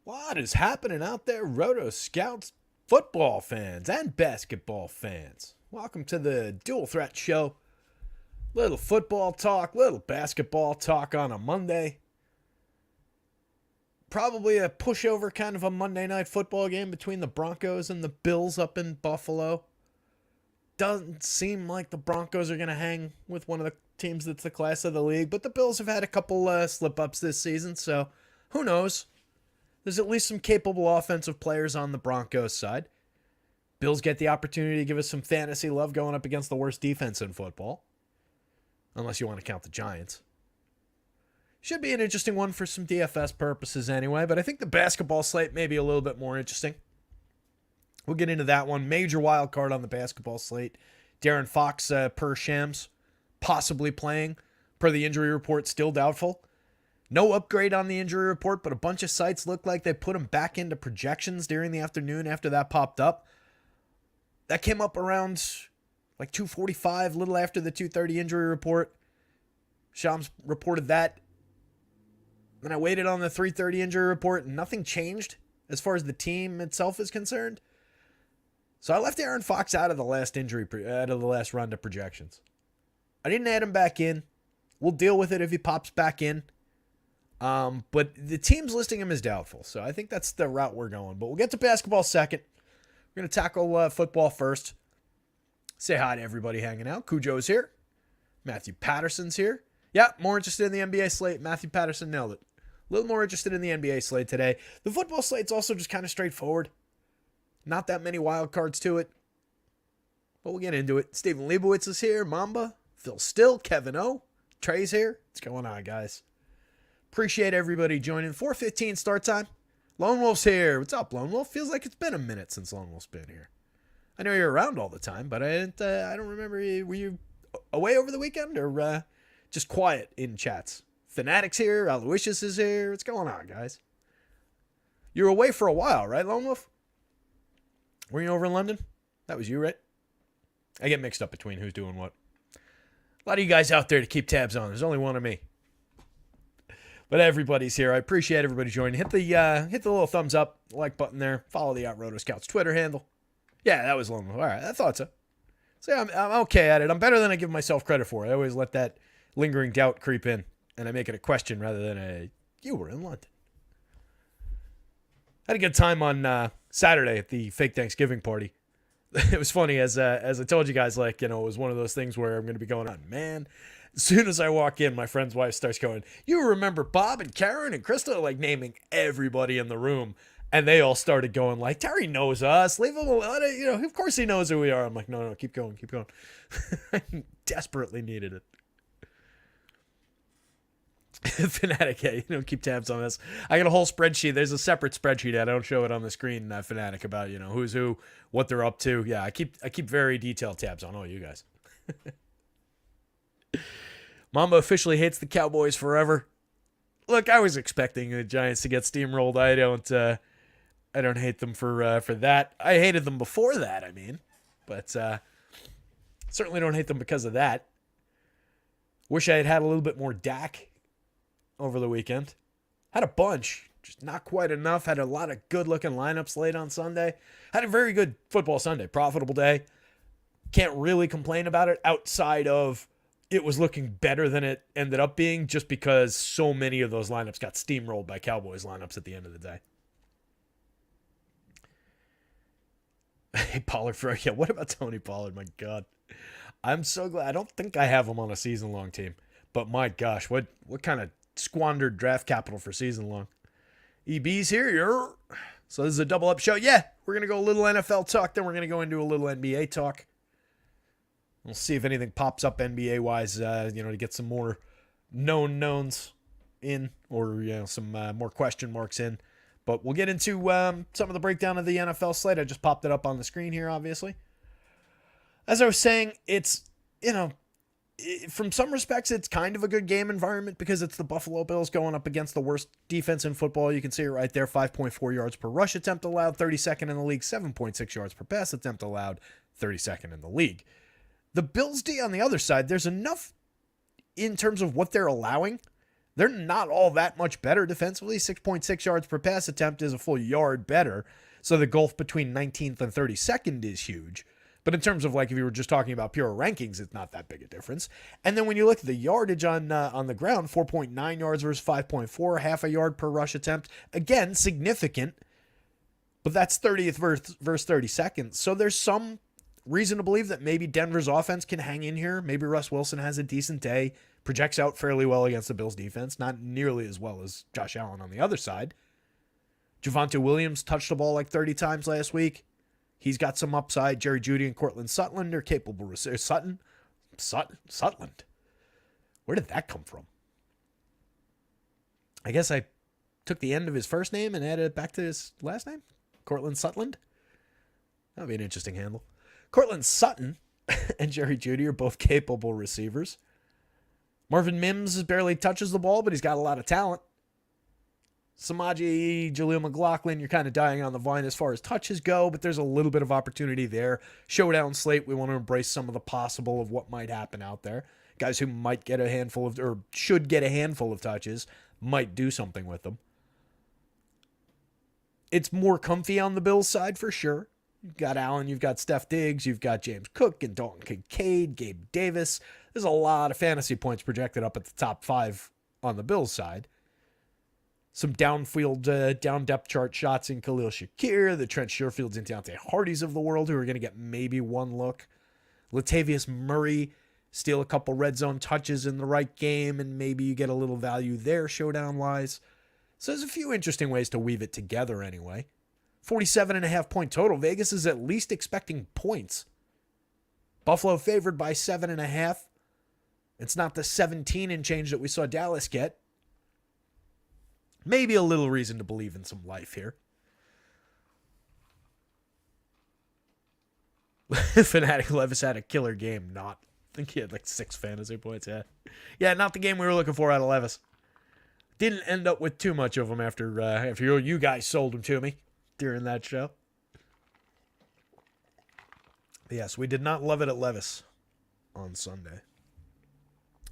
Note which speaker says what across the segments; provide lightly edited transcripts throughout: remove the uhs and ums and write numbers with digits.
Speaker 1: What is happening out there, Roto Scouts, football fans, and basketball fans? Welcome to the Dual Threat Show. Little football talk, little basketball talk on a Monday. Probably a pushover kind of a Monday night football game between the Broncos and the Bills up in Buffalo. Doesn't seem like the Broncos are going to hang with one of the teams that's the class of the league, but the Bills have had a couple slip-ups this season, so who knows? There's at least some capable offensive players on the Broncos side. Bills get the opportunity to give us some fantasy love going up against the worst defense in football. Unless you want to count the Giants. Should be an interesting one for some DFS purposes anyway, but I think the basketball slate may be a little bit more interesting. We'll get into that one. Major wild card on the basketball slate. Darren Fox, per Shams, possibly playing. Per the injury report, still doubtful. No upgrade on the injury report, but a bunch of sites look like they put him back into projections during the afternoon after that popped up. That came up around like 2:45, little after the 2:30 injury report. Shams reported that. Then I waited on the 3:30 injury report, and nothing changed as far as the team itself is concerned. So I left Aaron Fox out of the last round of projections. I didn't add him back in. We'll deal with it if he pops back in. But the team's listing him as doubtful, so I think that's the route we're going. But we'll get to basketball second. We're going to tackle football first. Say hi to everybody hanging out. Cujo's here. Matthew Patterson's here. Yeah, more interested in the NBA slate. Matthew Patterson nailed it. A little more interested in the NBA slate today. The football slate's also just kind of straightforward. Not that many wild cards to it. But we'll get into it. Stephen Leibowitz is here. Mamba. Phil Still. Kevin O. Trey's here. What's going on, guys? Appreciate everybody joining. 4:15 start time. Lone Wolf's here. What's up, Lone Wolf? Feels like it's been a minute since Lone Wolf's been here. I know you're around all the time, but I don't remember. Were you away over the weekend or just quiet in chats? Fanatic's here. Aloysius is here. What's going on, guys? You were away for a while, right, Lone Wolf? Were you over in London? That was you, right? I get mixed up between who's doing what. A lot of you guys out there to keep tabs on. There's only one of me. But everybody's here. I appreciate everybody joining. Hit the little thumbs up, like button there. Follow the Roto Scouts Twitter handle. Yeah, that was Lone Wolf. All right, I thought so. So yeah, I'm okay at it. I'm better than I give myself credit for. I always let that lingering doubt creep in, and I make it a question rather than you were in London. Had a good time on Saturday at the fake Thanksgiving party. It was funny, as I told you guys, it was one of those things where I'm going to be going on, man. As soon as I walk in, my friend's wife starts going, you remember Bob and Karen and Krista, naming everybody in the room. And they all started going Terry knows us. Leave him alone. Of course he knows who we are. I'm like, no, keep going. I desperately needed it. Fanatic, yeah, keep tabs on this. I got a whole spreadsheet. There's a separate spreadsheet. I don't show it on the screen, Fanatic, about, who's who, what they're up to. Yeah, I keep very detailed tabs on all you guys. Mamba officially hates the Cowboys forever. Look, I was expecting the Giants to get steamrolled. I don't hate them for that. I hated them before that, but certainly don't hate them because of that. Wish I had a little bit more Dak over the weekend. Had a bunch, just not quite enough. Had a lot of good-looking lineups late on Sunday. Had a very good football Sunday, profitable day. Can't really complain about it outside of it was looking better than it ended up being just because so many of those lineups got steamrolled by Cowboys lineups at the end of the day. Hey, Pollard yeah, what about Tony Pollard? My God. I'm so glad. I don't think I have him on a season-long team. But my gosh, what kind of squandered draft capital for season-long? EB's here. So this is a double-up show. Yeah, we're going to go a little NFL talk, then we're going to go into a little NBA talk. We'll see if anything pops up NBA-wise, to get some more known knowns in or, some more question marks in. But we'll get into some of the breakdown of the NFL slate. I just popped it up on the screen here, obviously. As I was saying, it's, from some respects, it's kind of a good game environment because it's the Buffalo Bills going up against the worst defense in football. You can see it right there, 5.4 yards per rush attempt allowed, 32nd in the league, 7.6 yards per pass attempt allowed, 32nd in the league. The Bills D on the other side, there's enough in terms of what they're allowing They're not all that much better defensively. 6.6 yards per pass attempt is a full yard better. So the gulf between 19th and 32nd is huge. But in terms of like if you were just talking about pure rankings, it's not that big a difference. And then when you look at the yardage on the ground, 4.9 yards versus 5.4, half a yard per rush attempt. Again, significant. But that's 30th versus 32nd. So there's some reason to believe that maybe Denver's offense can hang in here. Maybe Russ Wilson has a decent day. Projects out fairly well against the Bills defense. Not nearly as well as Josh Allen on the other side. Javonte Williams touched the ball like 30 times last week. He's got some upside. Jerry Jeudy and Cortland Sutton are capable receivers. Sutland. Where did that come from? I guess I took the end of his first name and added it back to his last name. Cortland Sutland. That would be an interesting handle. Cortland Sutton and Jerry Jeudy are both capable receivers. Marvin Mims barely touches the ball, but he's got a lot of talent. Samaje, Jaleel McLaughlin, you're kind of dying on the vine as far as touches go, but there's a little bit of opportunity there. Showdown slate, we want to embrace some of the possible of what might happen out there. Guys who might get a handful of, or should get a handful of touches, might do something with them. It's more comfy on the Bills side for sure. You've got Allen, you've got Steph Diggs, you've got James Cook and Dalton Kincaid, Gabe Davis. There's a lot of fantasy points projected up at the top 5 on the Bills side. Some downfield, down depth chart shots in Khalil Shakir, the Trent Sherfields and Deontay Hardys of the world who are going to get maybe one look. Latavius Murray, steal a couple red zone touches in the right game, and maybe you get a little value there showdown-wise. So there's a few interesting ways to weave it together anyway. 47.5 point total. Vegas is at least expecting points. Buffalo favored by 7.5. It's not the 17 and change that we saw Dallas get. Maybe a little reason to believe in some life here. Fanatic Levis had a killer game. I think he had like 6 fantasy points. Yeah, not the game we were looking for out of Levis. Didn't end up with too much of them after you guys sold them to me during that show. But yes, we did not love it at Levis on Sunday.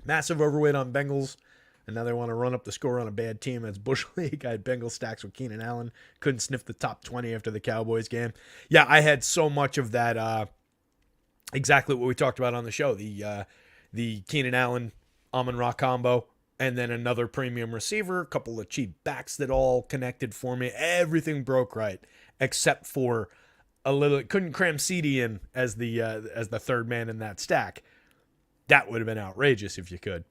Speaker 1: Massive overweight on Bengals. And now they want to run up the score on a bad team. That's Bush League. I had Bengals stacks with Keenan Allen. Couldn't sniff the top 20 after the Cowboys game. Yeah, I had so much of that. Exactly what we talked about on the show. The Keenan Allen, Amon-Ra combo. And then another premium receiver. A couple of cheap backs that all connected for me. Everything broke right. Except for a little. Couldn't cram CD in as the third man in that stack. That would have been outrageous if you could.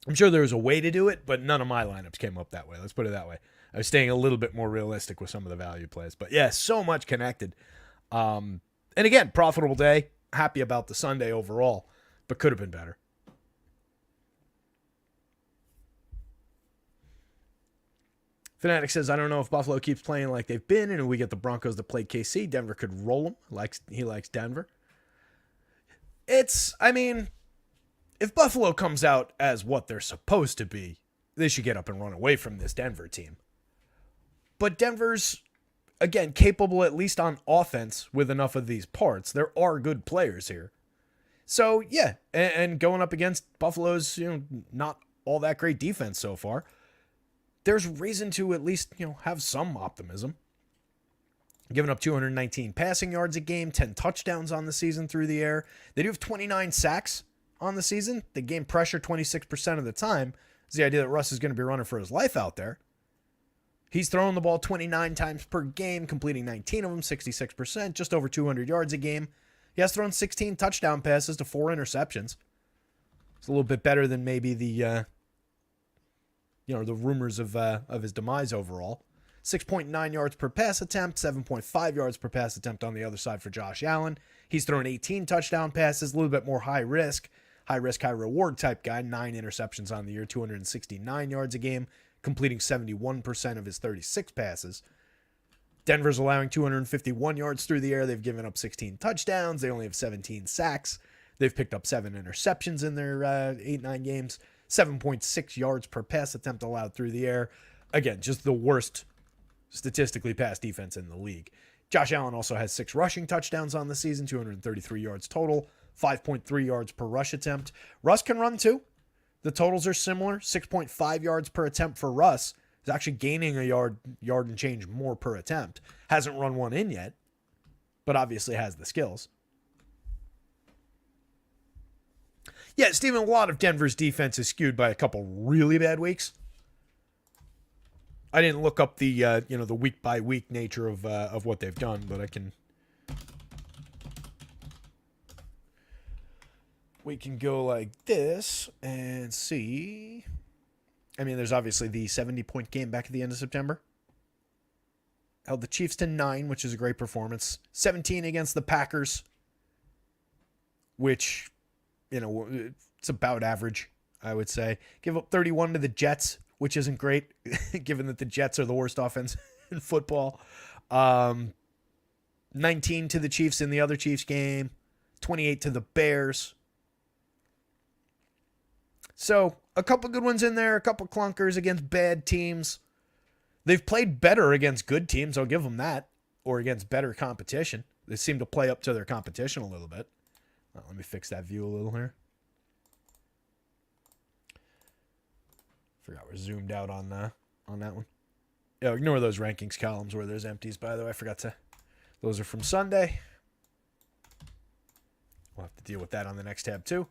Speaker 1: I'm sure there was a way to do it, but none of my lineups came up that way. Let's put it that way. I was staying a little bit more realistic with some of the value plays. But yeah, so much connected. And again, profitable day. Happy about the Sunday overall, but could have been better. Fanatic says, I don't know if Buffalo keeps playing like they've been, and if we get the Broncos to play KC, Denver could roll them. He likes Denver. If Buffalo comes out as what they're supposed to be, they should get up and run away from this Denver team. But Denver's, again, capable at least on offense with enough of these parts. There are good players here. So, yeah, and going up against Buffalo's, not all that great defense so far, there's reason to at least, have some optimism. Giving up 219 passing yards a game, 10 touchdowns on the season through the air. They do have 29 sacks on the season. They game pressure 26% of the time. It's the idea that Russ is going to be running for his life out there. He's throwing the ball 29 times per game, completing 19 of them, 66%, just over 200 yards a game. He has thrown 16 touchdown passes to 4 interceptions. It's a little bit better than maybe the rumors of his demise overall. 6.9 yards per pass attempt, 7.5 yards per pass attempt on the other side for Josh Allen. He's thrown 18 touchdown passes, a little bit more high risk, high reward type guy. 9 interceptions on the year, 269 yards a game, completing 71% of his 36 passes. Denver's allowing 251 yards through the air. They've given up 16 touchdowns. They only have 17 sacks. They've picked up 7 interceptions in their 8-9 games. 7.6 yards per pass attempt allowed through the air. Again, just the worst statistically pass defense in the league. Josh Allen also has 6 rushing touchdowns on the season, 233 yards total, 5.3 yards per rush attempt. Russ can run too. The totals are similar. 6.5 yards per attempt for Russ. He's actually gaining a yard and change more per attempt. Hasn't run one in yet, but obviously has the skills. Yeah, Steven, a lot of Denver's defense is skewed by a couple really bad weeks. I didn't look up the the week by week nature of what they've done, but we can go like this and see. I mean, there's obviously the 70-point game back at the end of September. Held the Chiefs to 9, which is a great performance. 17 against the Packers, which, it's about average, I would say. Give up 31 to the Jets, which isn't great, given that the Jets are the worst offense in football. 19 to the Chiefs in the other Chiefs game. 28 to the Bears. So, a couple good ones in there, a couple clunkers against bad teams. They've played better against good teams, I'll give them that, or against better competition. They seem to play up to their competition a little bit. Let me fix that view a little here. Forgot we're zoomed out on that one. Yeah, ignore those rankings columns where there's empties, by the way. I forgot to. Those are from Sunday. We'll have to deal with that on the next tab, too.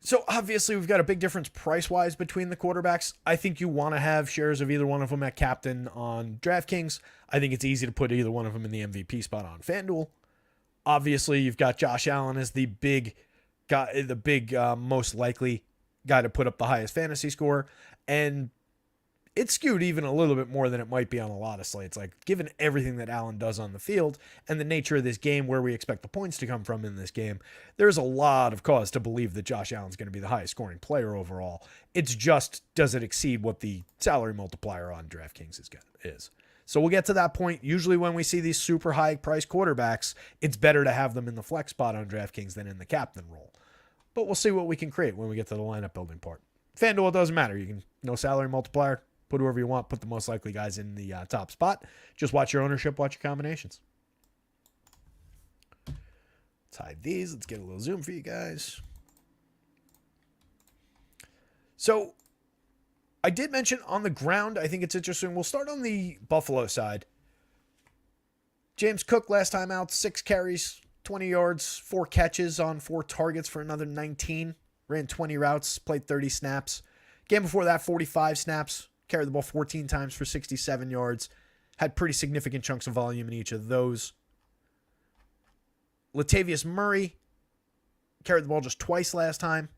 Speaker 1: So, obviously, we've got a big difference price-wise between the quarterbacks. I think you want to have shares of either one of them at captain on DraftKings. I think it's easy to put either one of them in the MVP spot on FanDuel. Obviously, you've got Josh Allen as the big guy, most likely guy to put up the highest fantasy score. And it's skewed even a little bit more than it might be on a lot of slates. Like, given everything that Allen does on the field and the nature of this game, where we expect the points to come from in this game, there's a lot of cause to believe that Josh Allen's going to be the highest scoring player overall. It's just, does it exceed what the salary multiplier on DraftKings is? So we'll get to that point. Usually when we see these super high price quarterbacks, it's better to have them in the flex spot on DraftKings than in the captain role. But we'll see what we can create when we get to the lineup building part. FanDuel, it doesn't matter. You can, no salary multiplier. Put whoever you want. Put the most likely guys in the top spot. Just watch your ownership. Watch your combinations. Let's hide these. Let's get a little zoom for you guys. So, I did mention on the ground, I think it's interesting. We'll start on the Buffalo side. James Cook, last time out, 6 carries, 20 yards, 4 catches on 4 targets for another 19. Ran 20 routes, played 30 snaps. Game before that, 45 snaps. Carried the ball 14 times for 67 yards. Had pretty significant chunks of volume in each of those. Latavius Murray carried the ball just twice last time.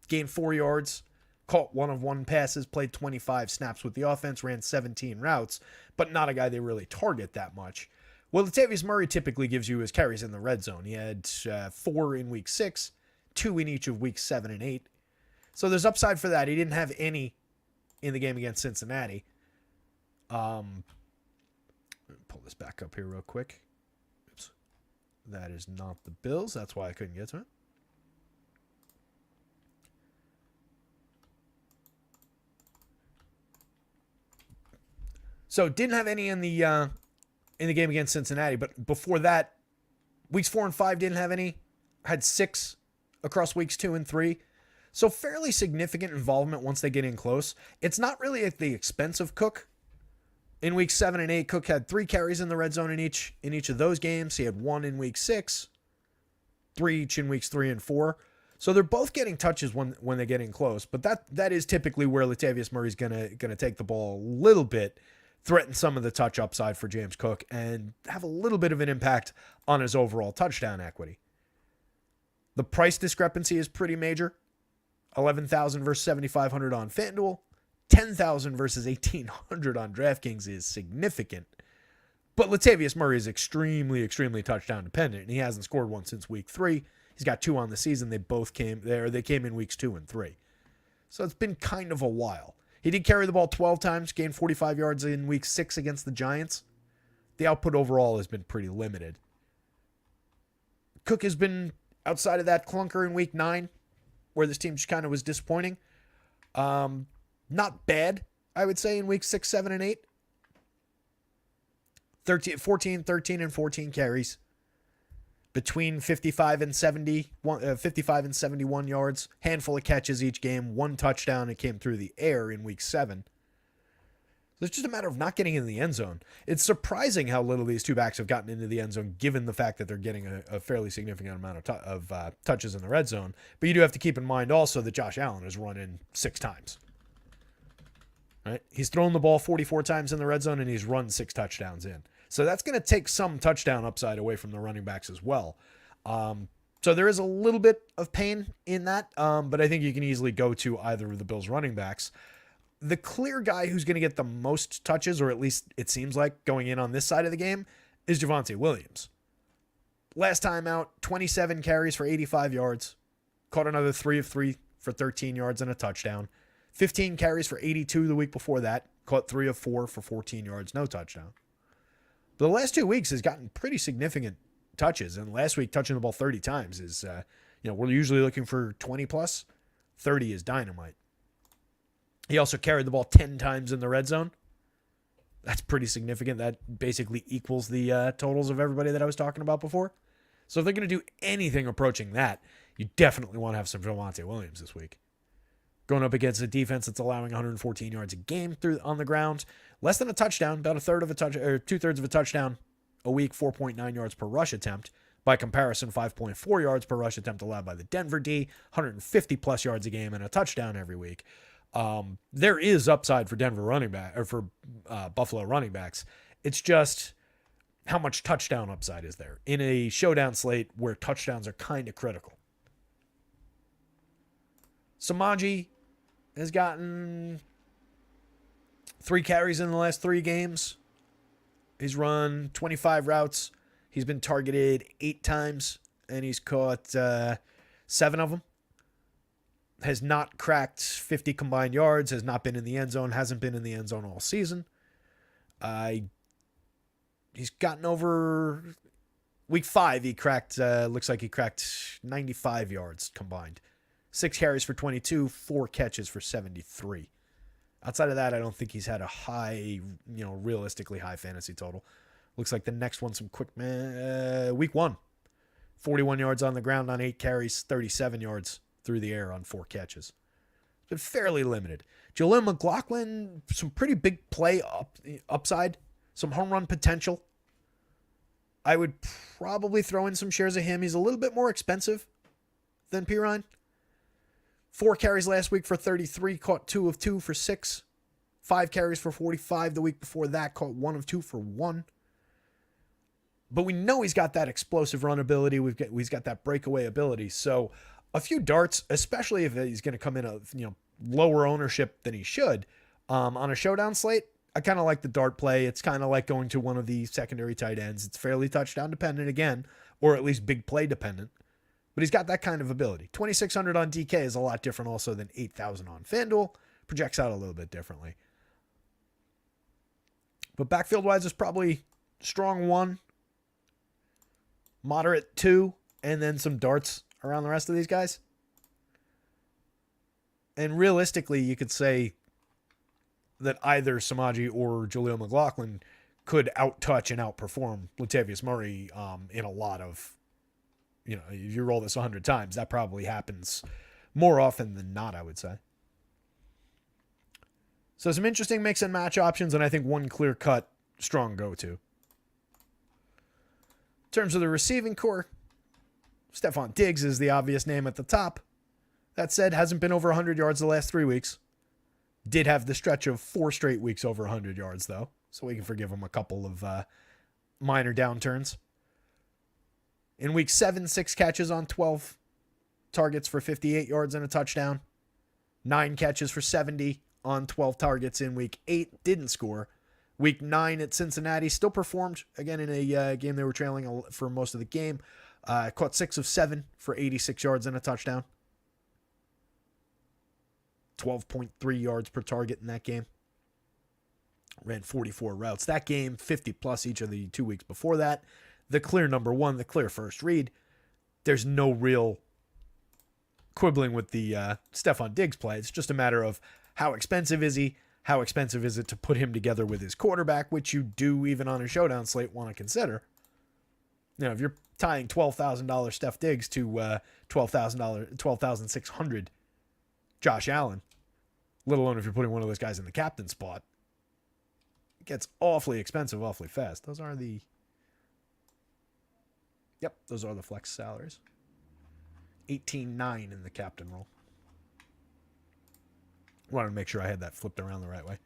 Speaker 1: Gained 4 yards. Caught 1 of 1 passes. Played 25 snaps with the offense. Ran 17 routes. But not a guy they really target that much. Well, Latavius Murray typically gives you his carries in the red zone. He had 4 in week 6. 2 in each of weeks 7 and 8. So there's upside for that. He didn't have any in the game against Cincinnati. Pull this back up here real quick. Oops. That is not the Bills. That's why I couldn't get to it. So didn't have any in the game against Cincinnati, but before that, weeks 4 and 5 didn't have any. Had 6 across weeks 2 and 3. So fairly significant involvement once they get in close. It's not really at the expense of Cook. In weeks 7 and 8, Cook had 3 carries in the red zone in each of those games. He had 1 in week 6, 3 each in weeks 3 and 4. So they're both getting touches when they get in close. But that is typically where Latavius Murray's gonna take the ball a little bit, threaten some of the touch upside for James Cook, and have a little bit of an impact on his overall touchdown equity. The price discrepancy is pretty major. 11,000 versus 7,500 on FanDuel. 10,000 versus 1,800 on DraftKings is significant. But Latavius Murray is extremely, extremely touchdown dependent, and he hasn't scored one since week 3. He's got 2 on the season. They both came there. They came in weeks 2 and 3. So it's been kind of a while. He did carry the ball 12 times, gained 45 yards in week 6 against the Giants. The output overall has been pretty limited. Cook has been outside of that clunker in week 9, where this team just kind of was disappointing. Not bad, I would say, in weeks 6, 7, and 8. 14, 13, and 14 carries. between 55 and 71 yards, handful of catches each game, 1 touchdown. It came through the air in week 7. So it's just a matter of not getting in the end zone. It's surprising how little these two backs have gotten into the end zone, given the fact that they're getting a fairly significant amount of touches in the red zone. But you do have to keep in mind also that Josh Allen has run in 6 times. Right? He's thrown the ball 44 times in the red zone, and he's run 6 touchdowns in. So that's going to take some touchdown upside away from the running backs as well. So there is a little bit of pain in that, but I think you can easily go to either of the Bills running backs. The clear guy who's going to get the most touches, or at least it seems like going in on this side of the game, is Javonte Williams. Last time out, 27 carries for 85 yards. Caught another 3 of 3 for 13 yards and a touchdown. 15 carries for 82 the week before that. Caught 3 of 4 for 14 yards, no touchdown. The last 2 weeks has gotten pretty significant touches, and last week touching the ball 30 times is, we're usually looking for 20 plus. 30 is dynamite. He also carried the ball 10 times in the red zone. That's pretty significant. That basically equals the totals of everybody that I was talking about before. So if they're going to do anything approaching that, you definitely want to have some Javonte Williams this week. Going up against a defense that's allowing 114 yards a game on the ground. Less than a touchdown, about 2/3 of a touchdown a week, 4.9 yards per rush attempt. By comparison, 5.4 yards per rush attempt allowed by the Denver D, 150 plus yards a game and a touchdown every week. There is upside for Buffalo running backs. It's just how much touchdown upside is there in a showdown slate where touchdowns are kind of critical. Samaje has gotten 3 carries in the last 3 games. He's run 25 routes. He's been targeted 8 times, and he's caught 7 of them. Has not cracked 50 combined yards, has not been in the end zone, hasn't been in the end zone all season. He's gotten over week 5. He cracked, looks like he cracked 95 yards combined. 6 carries for 22, 4 catches for 73. Outside of that, I don't think he's had a high, realistically high fantasy total. Looks like the next one's some quick week 1. 41 yards on the ground on 8 carries, 37 yards through the air on 4 catches. It's been fairly limited. Jaleel McLaughlin, some pretty big play upside, some home run potential. I would probably throw in some shares of him. He's a little bit more expensive than Pirine. 4 carries last week for 33, caught 2 of 2 for 6. 5 carries for 45 the week before that, caught 1 of 2 for 1. But we know he's got that explosive run ability. He's got that breakaway ability. So a few darts, especially if he's going to come in a lower ownership than he should, on a showdown slate, I kind of like the dart play. It's kind of like going to one of the secondary tight ends. It's fairly touchdown dependent again, or at least big play dependent. But he's got that kind of ability. 2,600 on DK is a lot different also than 8,000 on FanDuel. Projects out a little bit differently. But backfield-wise, it's probably strong 1, moderate 2, and then some darts around the rest of these guys. And realistically, you could say that either Samaje or Jaleel McLaughlin could outtouch and outperform Latavius Murray in a lot of, if you roll this 100 times, that probably happens more often than not, I would say. So some interesting mix and match options, and I think one clear-cut, strong go-to. In terms of the receiving core, Stephon Diggs is the obvious name at the top. That said, hasn't been over 100 yards the last 3 weeks. Did have the stretch of 4 straight weeks over 100 yards, though, so we can forgive him a couple of minor downturns. In week 7, 6 catches on 12 targets for 58 yards and a touchdown. 9 catches for 70 on 12 targets in week 8. Didn't score. Week 9 at Cincinnati still performed, again, in a game they were trailing for most of the game. Caught 6 of 7 for 86 yards and a touchdown. 12.3 yards per target in that game. Ran 44 routes. That game, 50 plus each of the 2 weeks before that. The clear number 1, the clear first read. There's no real quibbling with the Stephon Diggs play. It's just a matter of how expensive is he? How expensive is it to put him together with his quarterback, which you do even on a showdown slate want to consider. If you're tying $12,000 Steph Diggs to $12,600 Josh Allen, let alone if you're putting one of those guys in the captain spot, it gets awfully expensive awfully fast. Those are the flex salaries. 18.9 in the captain role. Wanted to make sure I had that flipped around the right way.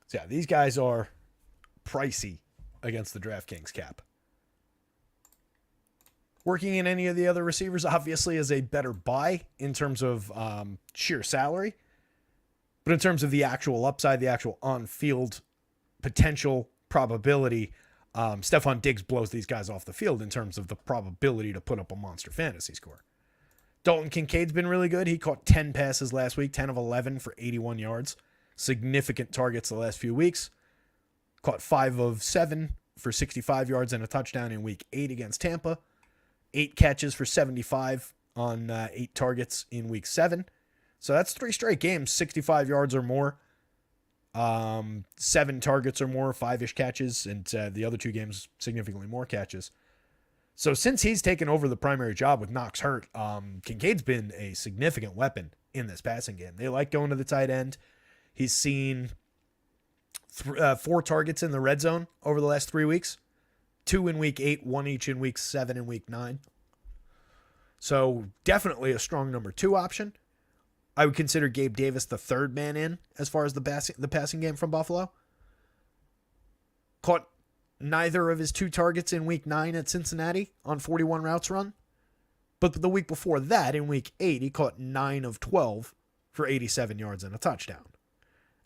Speaker 1: So yeah, these guys are pricey against the DraftKings cap. Working in any of the other receivers obviously is a better buy in terms of sheer salary. But in terms of the actual upside, the actual on-field potential probability, Stephon Diggs blows these guys off the field in terms of the probability to put up a monster fantasy score. Dalton Kincaid's been really good. He caught 10 passes last week, 10 of 11 for 81 yards. Significant targets the last few weeks. Caught 5 of 7 for 65 yards and a touchdown in week 8 against Tampa. 8 catches for 75 on 8 targets in week 7. So that's 3 straight games, 65 yards or more. 7 targets or more, 5-ish catches, and the other 2 games, significantly more catches. So since he's taken over the primary job with Knox hurt, Kincaid's been a significant weapon in this passing game. They like going to the tight end. He's seen 4 targets in the red zone over the last 3 weeks. 2 in week 8, 1 each in week 7 and week 9. So definitely a strong number 2 option. I would consider Gabe Davis the third man in as far as the passing game from Buffalo. Caught neither of his 2 targets in week 9 at Cincinnati on 41 routes run. But the week before that, in week 8, he caught 9 of 12 for 87 yards and a touchdown.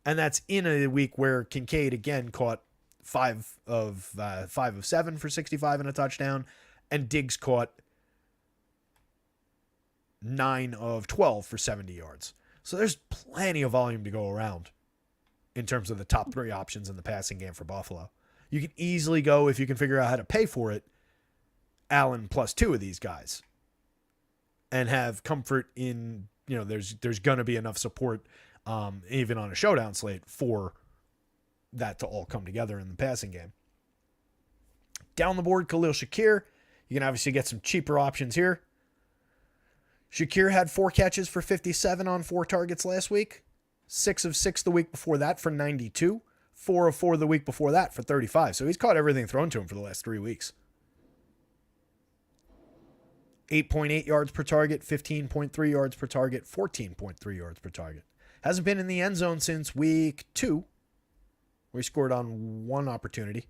Speaker 1: And that's in a week where Kincaid again caught 5 of 7 for 65 and a touchdown, and Diggs caught 9 of 12 for 70 yards. So there's plenty of volume to go around in terms of the top 3 options in the passing game for Buffalo. You can easily go, if you can figure out how to pay for it, Allen plus 2 of these guys and have comfort in, there's going to be enough support even on a showdown slate for that to all come together in the passing game. Down the board, Khalil Shakir. You can obviously get some cheaper options here. Shakir had 4 catches for 57 on 4 targets last week. 6 of 6 the week before that for 92. 4 of 4 the week before that for 35. So he's caught everything thrown to him for the last 3 weeks. 8.8 yards per target, 15.3 yards per target, 14.3 yards per target. Hasn't been in the end zone since week 2, where he scored on 1 opportunity.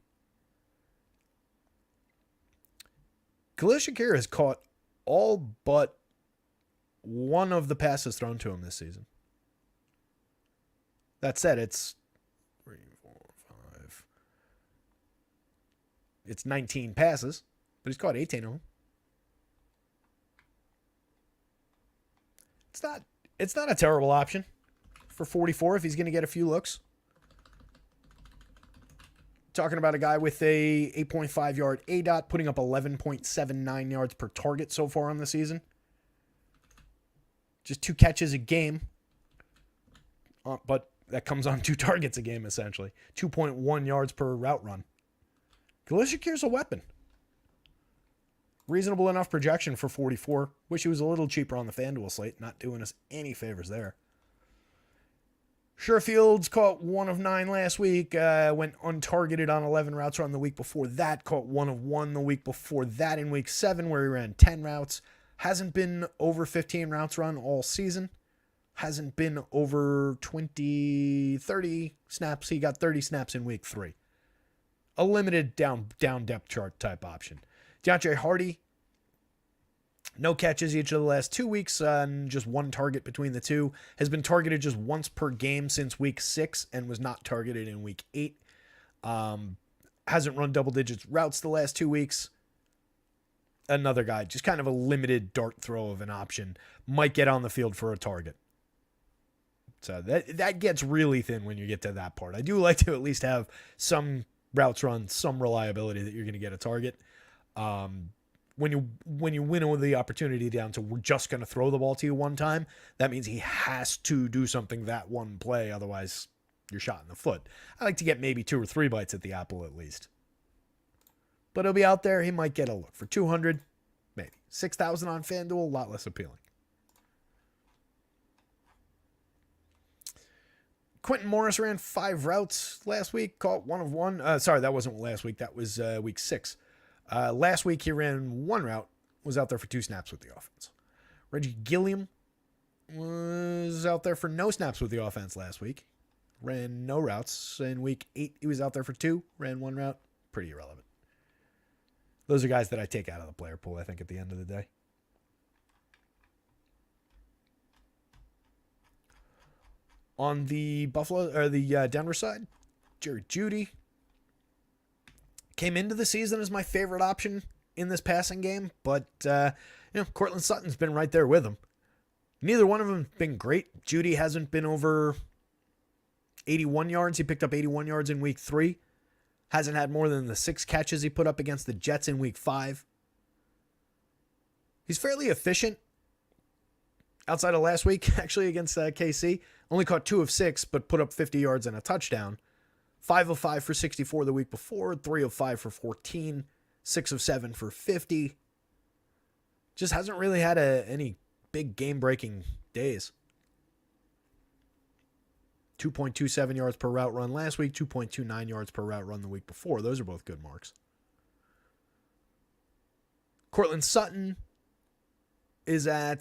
Speaker 1: Khalil Shakir has caught all but 1 of the passes thrown to him this season. That said, it's 3, 4, 5. It's 19 passes, but he's caught 18 of them. It's not a terrible option for 44 if he's going to get a few looks. Talking about a guy with a 8.5 yard ADOT, putting up 11.79 yards per target so far on the season. Just 2 catches a game. But that comes on 2 targets a game, essentially. 2.1 yards per route run. Khalil Shakir's a weapon. Reasonable enough projection for 44. Wish he was a little cheaper on the FanDuel slate. Not doing us any favors there. Sherfield's caught 1 of 9 last week. Went untargeted on 11 routes run the week before that. Caught 1 of 1 the week before that in week 7 where he ran 10 routes. Hasn't been over 15 routes run all season. Hasn't been over 30 snaps. He got 30 snaps in week 3. A limited down depth chart type option. DeAndre Hardy, no catches each of the last 2 weeks, and just 1 target between the 2. Has been targeted just once per game since week 6 and was not targeted in week 8. Hasn't run double digits routes the last 2 weeks. Another guy, just kind of a limited dart throw of an option. Might get on the field for a target. So that gets really thin when you get to that part. I do like to at least have some routes run, some reliability that you're going to get a target. when you winnow the opportunity down to we're just going to throw the ball to you one time, that means he has to do something that one play. Otherwise, you're shot in the foot. I like to get maybe 2 or 3 bites at the apple at least. But he'll be out there. He might get a look for 200, maybe 6,000 on FanDuel. A lot less appealing. Quentin Morris ran 5 routes last week, caught 1 of 1. Sorry, that wasn't last week. That was week 6. Last week he ran 1 route, was out there for 2 snaps with the offense. Reggie Gilliam was out there for no snaps with the offense last week. Ran no routes. In week 8, he was out there for 2, ran 1 route. Pretty irrelevant. Those are guys that I take out of the player pool, I think, at the end of the day. On the Denver side, Jerry Jeudy came into the season as my favorite option in this passing game, but Cortland Sutton's been right there with him. Neither one of them have been great. Jeudy hasn't been over 81 yards. He picked up 81 yards in week 3. Hasn't had more than the 6 catches he put up against the Jets in week 5. He's fairly efficient. Outside of last week, actually, against KC. Only caught 2 of 6, but put up 50 yards and a touchdown. 5 of 5 for 64 the week before. 3 of 5 for 14. 6 of 7 for 50. Just hasn't really had any big game-breaking days. 2.27 yards per route run last week. 2.29 yards per route run the week before. Those are both good marks. Cortland Sutton is at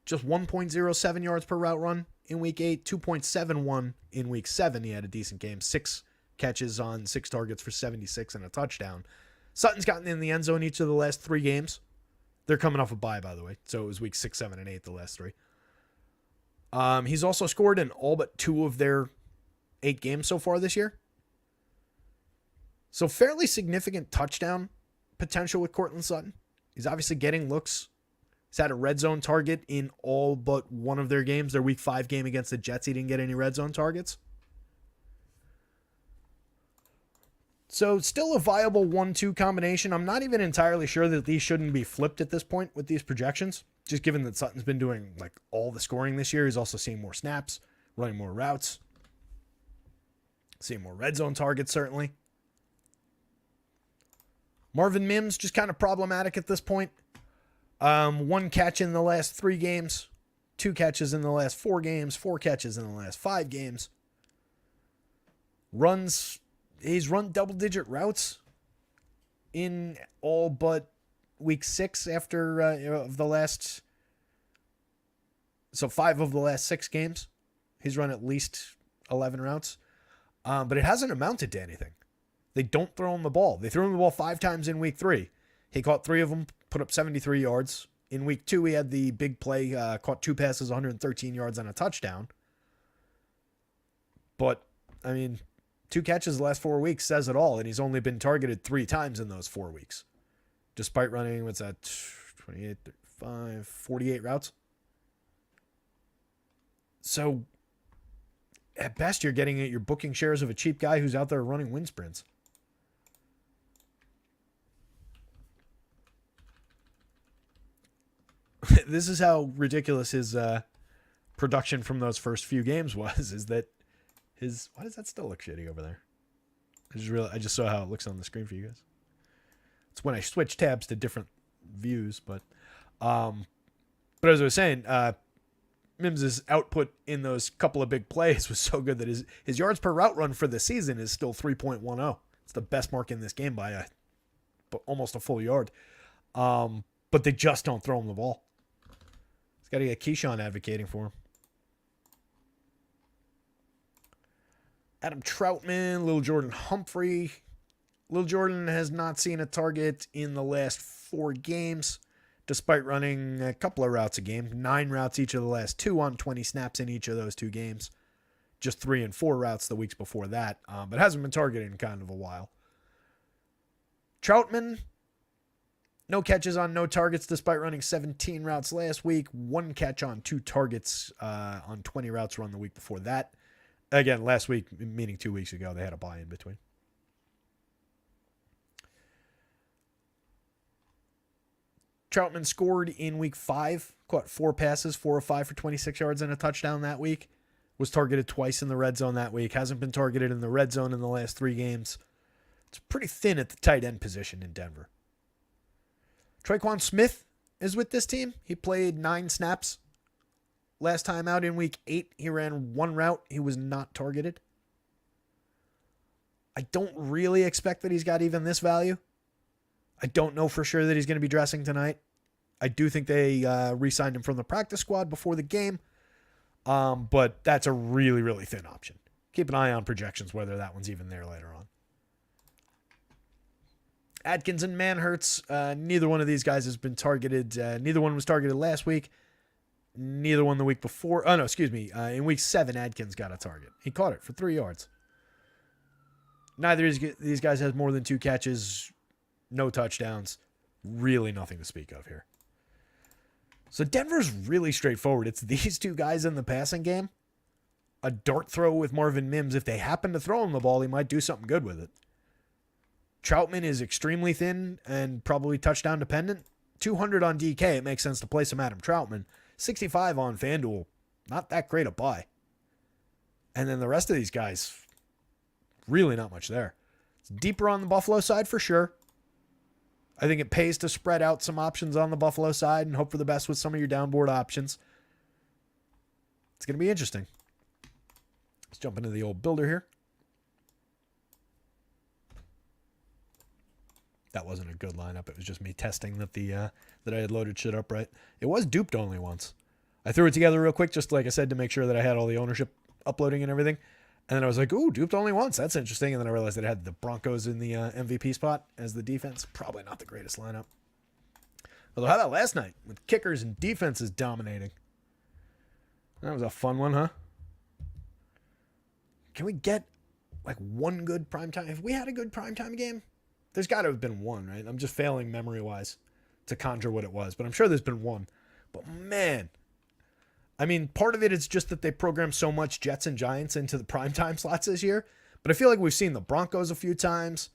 Speaker 1: just 1.07 yards per route run in week 8, 2.71 in week 7. He had a decent game, 6 catches on 6 targets for 76 and a touchdown. Sutton's gotten in the end zone each of the last 3 games. They're coming off a bye, by the way. So it was week 6, 7, and 8, the last 3. He's also scored in all but 2 of their 8 games so far this year. So fairly significant touchdown potential with Cortland Sutton. He's obviously getting looks. He's had a red zone target in all but 1 of their games. Their week 5 game against the Jets, he didn't get any red zone targets. So still a viable 1-2 combination. I'm not even entirely sure that these shouldn't be flipped at this point with these projections. Just given that Sutton's been doing like all the scoring this year. He's also seeing more snaps, running more routes. Seeing more red zone targets, certainly. Marvin Mims, just kind of problematic at this point. 1 catch in the last 3 games, 2 catches in the last 4 games, 4 catches in the last 5 games. He's run double-digit routes in all but week 6 after of the last. So 5 of the last 6 games, he's run at least 11 routes, but it hasn't amounted to anything. They don't throw him the ball. They threw him the ball 5 times in week 3. He caught 3 of them, put up 73 yards. In week 2, he had the big play, caught 2 passes, 113 yards, and a touchdown. But, 2 catches the last 4 weeks says it all, and he's only been targeted 3 times in those 4 weeks. Despite running, 28, 35, 48 routes. So, at best, you're booking shares of a cheap guy who's out there running wind sprints. This is how ridiculous his production from those first few games was, is that why does that still look shitty over there? I just saw how it looks on the screen for you guys. It's when I switch tabs to different views, but as I was saying, Mims' output in those couple of big plays was so good that his yards per route run for the season is still 3.10. It's the best mark in this game by almost a full yard. But they just don't throw him the ball. He's got to get Keyshawn advocating for him. Adam Troutman, Lil Jordan Humphrey. Lil Jordan has not seen a target in the last 4 games, despite running a couple of routes a game. 9 routes each of the last 2 on 20 snaps in each of those 2 games. Just 3 and 4 routes the weeks before that, but hasn't been targeted in kind of a while. Troutman, no catches on no targets despite running 17 routes last week. 1 catch on 2 targets on 20 routes run the week before that. Again, last week, meaning 2 weeks ago, they had a bye in between. Troutman scored in week 5, caught 4 passes, 4 of 5 for 26 yards and a touchdown that week. Was targeted twice in the red zone that week. Hasn't been targeted in the red zone in the last 3 games. It's pretty thin at the tight end position in Denver. Traquan Smith is with this team. He played 9 snaps. Last time out in week 8, he ran 1 route. He was not targeted. I don't really expect that he's got even this value. I don't know for sure that he's going to be dressing tonight. I do think they re-signed him from the practice squad before the game. But that's a really, really thin option. Keep an eye on projections, whether that one's even there later on. Adkins and Manhurts, neither one of these guys has been targeted. Neither one was targeted last week. Neither one the week before. Oh, no, excuse me. In week 7, Adkins got a target. He caught it for 3 yards. Neither of these guys has more than 2 catches, no touchdowns. Really nothing to speak of here. So Denver's really straightforward. It's these 2 guys in the passing game. A dart throw with Marvin Mims. If they happen to throw him the ball, he might do something good with it. Troutman is extremely thin and probably touchdown dependent. 200 on DK, it makes sense to play some Adam Troutman. 65 on FanDuel, not that great a buy. And then the rest of these guys, really not much there. It's deeper on the Buffalo side for sure. I think it pays to spread out some options on the Buffalo side and hope for the best with some of your downboard options. It's going to be interesting. Let's jump into the old builder here. That wasn't a good lineup. It was just me testing that that I had loaded shit up right. It was duped only once. I threw it together real quick, just like I said, to make sure that I had all the ownership uploading and everything. And then I was like, ooh, duped only once. That's interesting. And then I realized that I had the Broncos in the MVP spot as the defense. Probably not the greatest lineup. Although, how about last night with kickers and defenses dominating? That was a fun one, huh? Can we get like one good primetime? If we had a good primetime game, there's got to have been one, right? I'm just failing memory-wise to conjure what it was, but I'm sure there's been one. But man, I mean, part of it is just that they programmed so much Jets and Giants into the primetime slots this year, but I feel like we've seen the Broncos a few times.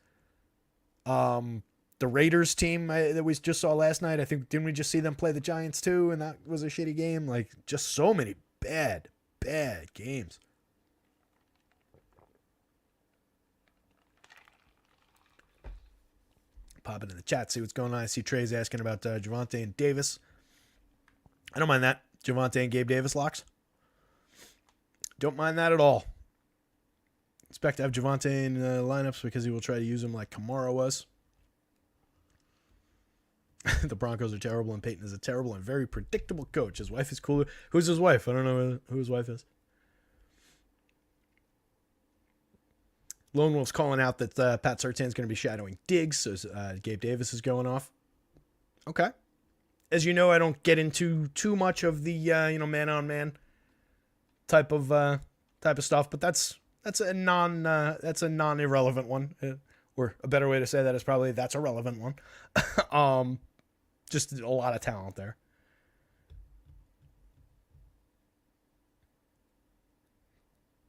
Speaker 1: The Raiders team that we just saw last night, I think, didn't we just see them play the Giants too? And that was a shitty game. Like, just so many bad games. Pop into the chat, see what's going on. I see Trey's asking about Javonte and Davis. I don't mind that. Javonte and Gabe Davis locks. Don't mind that at all. Expect to have Javonte in lineups because he will try to use him like Kamara was. The Broncos are terrible and Peyton is a terrible and very predictable coach. His wife is cooler. Who's his wife? I don't know who his wife is. Lone Wolf's calling out that Pat Surtain's going to be shadowing Diggs, so Gabe Davis is going off. Okay. As you know, I don't get into too much of the man-on-man type of stuff, but that's a non-irrelevant one, or a better way to say that is probably that's a relevant one. Just a lot of talent there.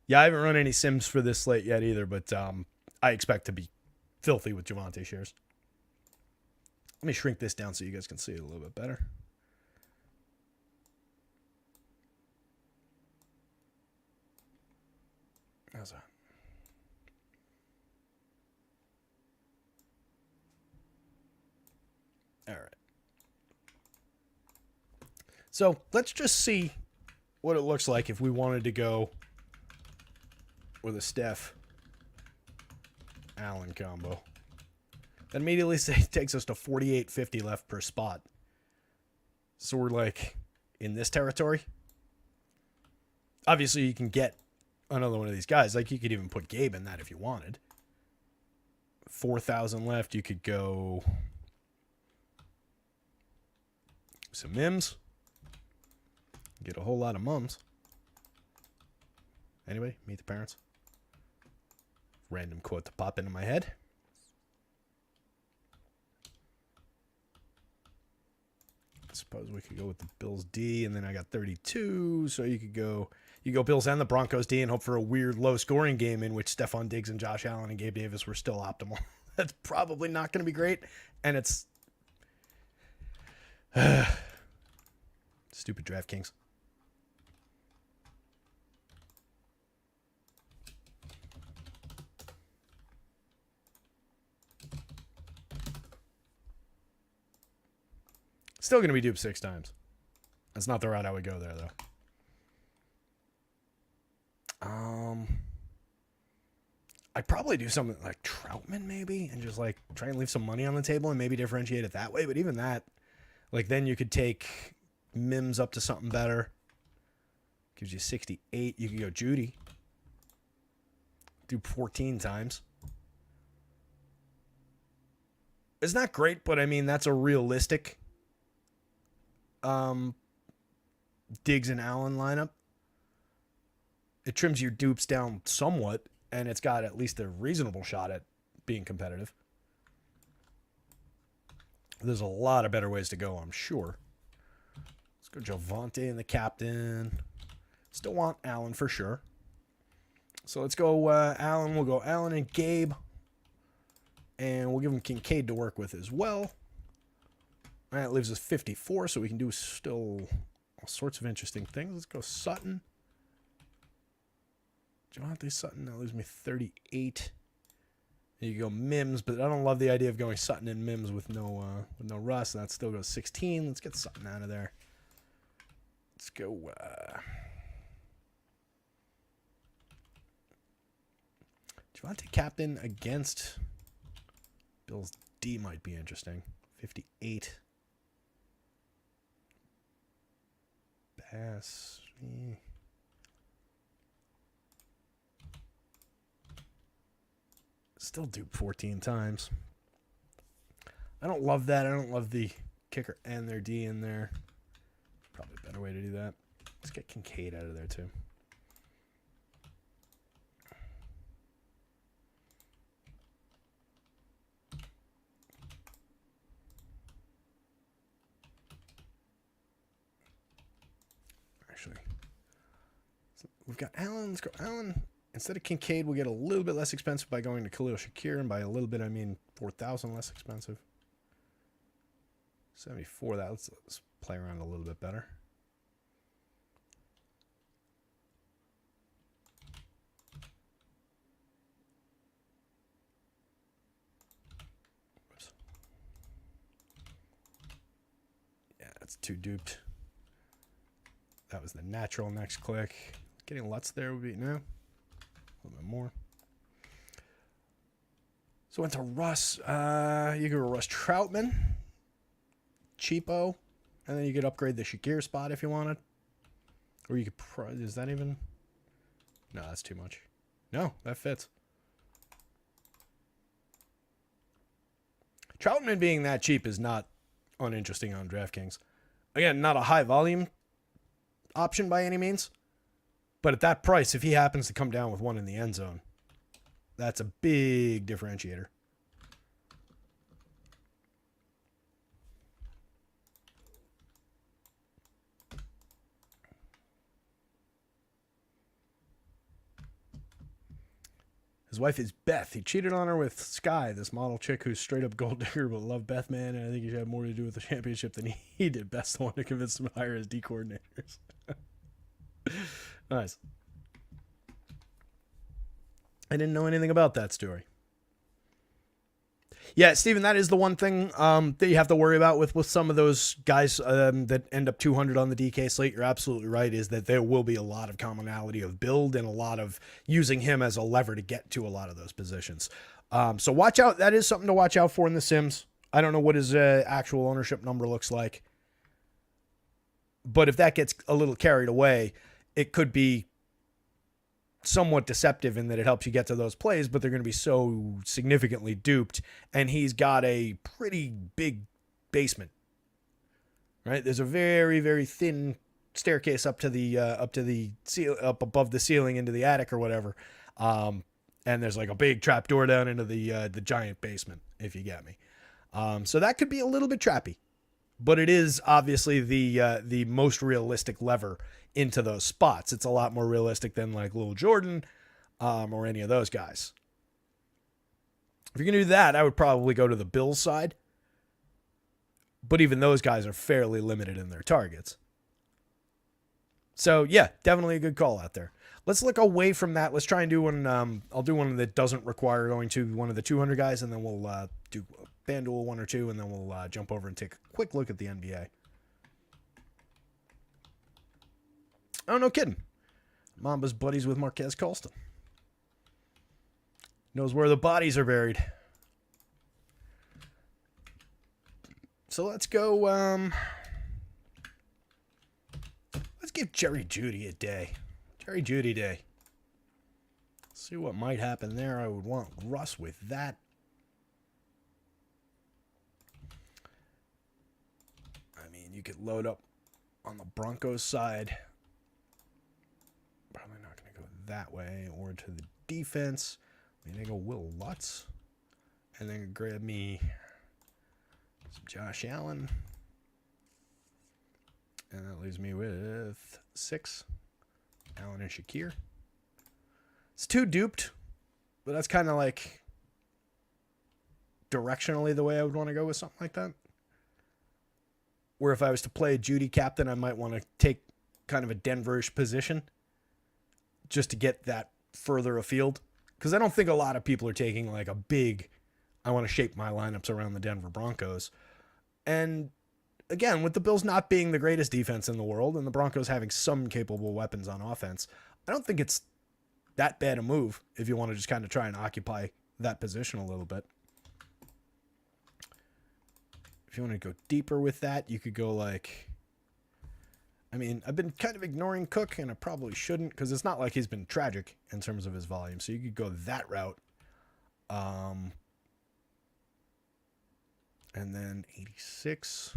Speaker 1: Yeah, I haven't run any sims for this slate yet either, but I expect to be filthy with Javonte shares. Let me shrink this down so you guys can see it a little bit better. How's that? All right. So let's just see what it looks like if we wanted to go with a Steph Allen combo. That immediately takes us to 48.50 left per spot. So we're like in this territory. Obviously, you can get another one of these guys. Like, you could even put Gabe in that if you wanted. 4,000 left. You could go some Mims. Get a whole lot of mums. Anybody? Meet the parents? Random quote to pop into my head. I suppose we could go with the Bills D, and then I got 32, so you go Bills and the Broncos D and hope for a weird low-scoring game in which Stephon Diggs and Josh Allen and Gabe Davis were still optimal. That's probably not going to be great, and it's Stupid DraftKings. Still going to be duped 6 times. That's not the route I would go there, though. I'd probably do something like Troutman, maybe, and just like try and leave some money on the table and maybe differentiate it that way. But even that, like, then you could take Mims up to something better. Gives you 68. You could go Judy. Do 14 times. It's not great, but I mean, that's a realistic Diggs and Allen lineup. It trims your dupes down somewhat, and it's got at least a reasonable shot at being competitive. There's a lot of better ways to go, I'm sure. Let's go Javonte and the captain. Still want Allen for sure. So let's go Allen. We'll go Allen and Gabe. And we'll give him Kincaid to work with as well. That leaves us 54, so we can do still all sorts of interesting things. Let's go Sutton. Javonte Sutton, that leaves me 38. There you go Mims, but I don't love the idea of going Sutton and Mims with no Russ. That still goes 16. Let's get Sutton out of there. Let's go. Javonte captain against Bills D might be interesting. 58. Pass. Still dupe 14 times. I don't love that. I don't love the kicker and their D in there. Probably a better way to do that. Let's get Kincaid out of there too. Actually, so we've got Allen. Let's go Allen. Instead of Kincaid, we'll get a little bit less expensive by going to Khalil Shakir, and by a little bit, I mean 4,000 less expensive. 74. Let's play around a little bit better. Whoops. Yeah, that's too duped. That was the natural next click. Getting Lutz there would be no. A little bit more. So went to Russ. You go to Russ Troutman. Cheapo. And then you could upgrade the Shakir spot if you wanted. Or you could... Is that even... No, that's too much. No, that fits. Troutman being that cheap is not uninteresting on DraftKings. Again, not a high volume option by any means. But at that price, if he happens to come down with one in the end zone, that's a big differentiator. His wife is Beth. He cheated on her with Sky, this model chick who's straight up gold digger but love Beth, man. And I think he should have more to do with the championship than he did. Beth's the one to convince him to hire his D coordinators. Nice. I didn't know anything about that story. Yeah, Steven, that is the one thing that you have to worry about with some of those guys that end up 200 on the DK slate. You're absolutely right, is that there will be a lot of commonality of build and a lot of using him as a lever to get to a lot of those positions. So watch out. That is something to watch out for in the Sims. I don't know what his actual ownership number looks like. But if that gets a little carried away, it could be somewhat deceptive in that it helps you get to those plays, but they're going to be so significantly duped. And he's got a pretty big basement, right? There's a very, very thin staircase up above the ceiling into the attic or whatever. And there's like a big trap door down into the giant basement, if you get me. So that could be a little bit trappy, but it is obviously the most realistic lever into those spots. It's a lot more realistic than like Lil Jordan or any of those guys. If you're going to do that, I would probably go to the Bills side. But even those guys are fairly limited in their targets. So, yeah, definitely a good call out there. Let's look away from that. Let's try and do one. I'll do one that doesn't require going to one of the 200 guys, and then we'll do FanDuel 1 or 2, and then we'll jump over and take a quick look at the NBA. Oh, no kidding. Mamba's buddies with Marquez Colston. Knows where the bodies are buried. So let's go. Let's give Jerry Jeudy a day. Jerry Jeudy day. See what might happen there. I would want Russ with that. I mean, you could load up on the Broncos side. Probably not going to go that way or to the defense. I'm going to go Will Lutz. And then grab me some Josh Allen. And that leaves me with 6. Allen and Shakir. It's too duped, but that's kind of like directionally the way I would want to go with something like that. Where if I was to play a Jeudy captain, I might want to take kind of a Denver-ish position just to get that further afield. Because I don't think a lot of people are taking like a big, I want to shape my lineups around the Denver Broncos. And again, with the Bills not being the greatest defense in the world and the Broncos having some capable weapons on offense, I don't think it's that bad a move if you want to just kind of try and occupy that position a little bit. If you want to go deeper with that, you could go like, I mean, I've been kind of ignoring Cook, and I probably shouldn't because it's not like he's been tragic in terms of his volume. So you could go that route. And then 86.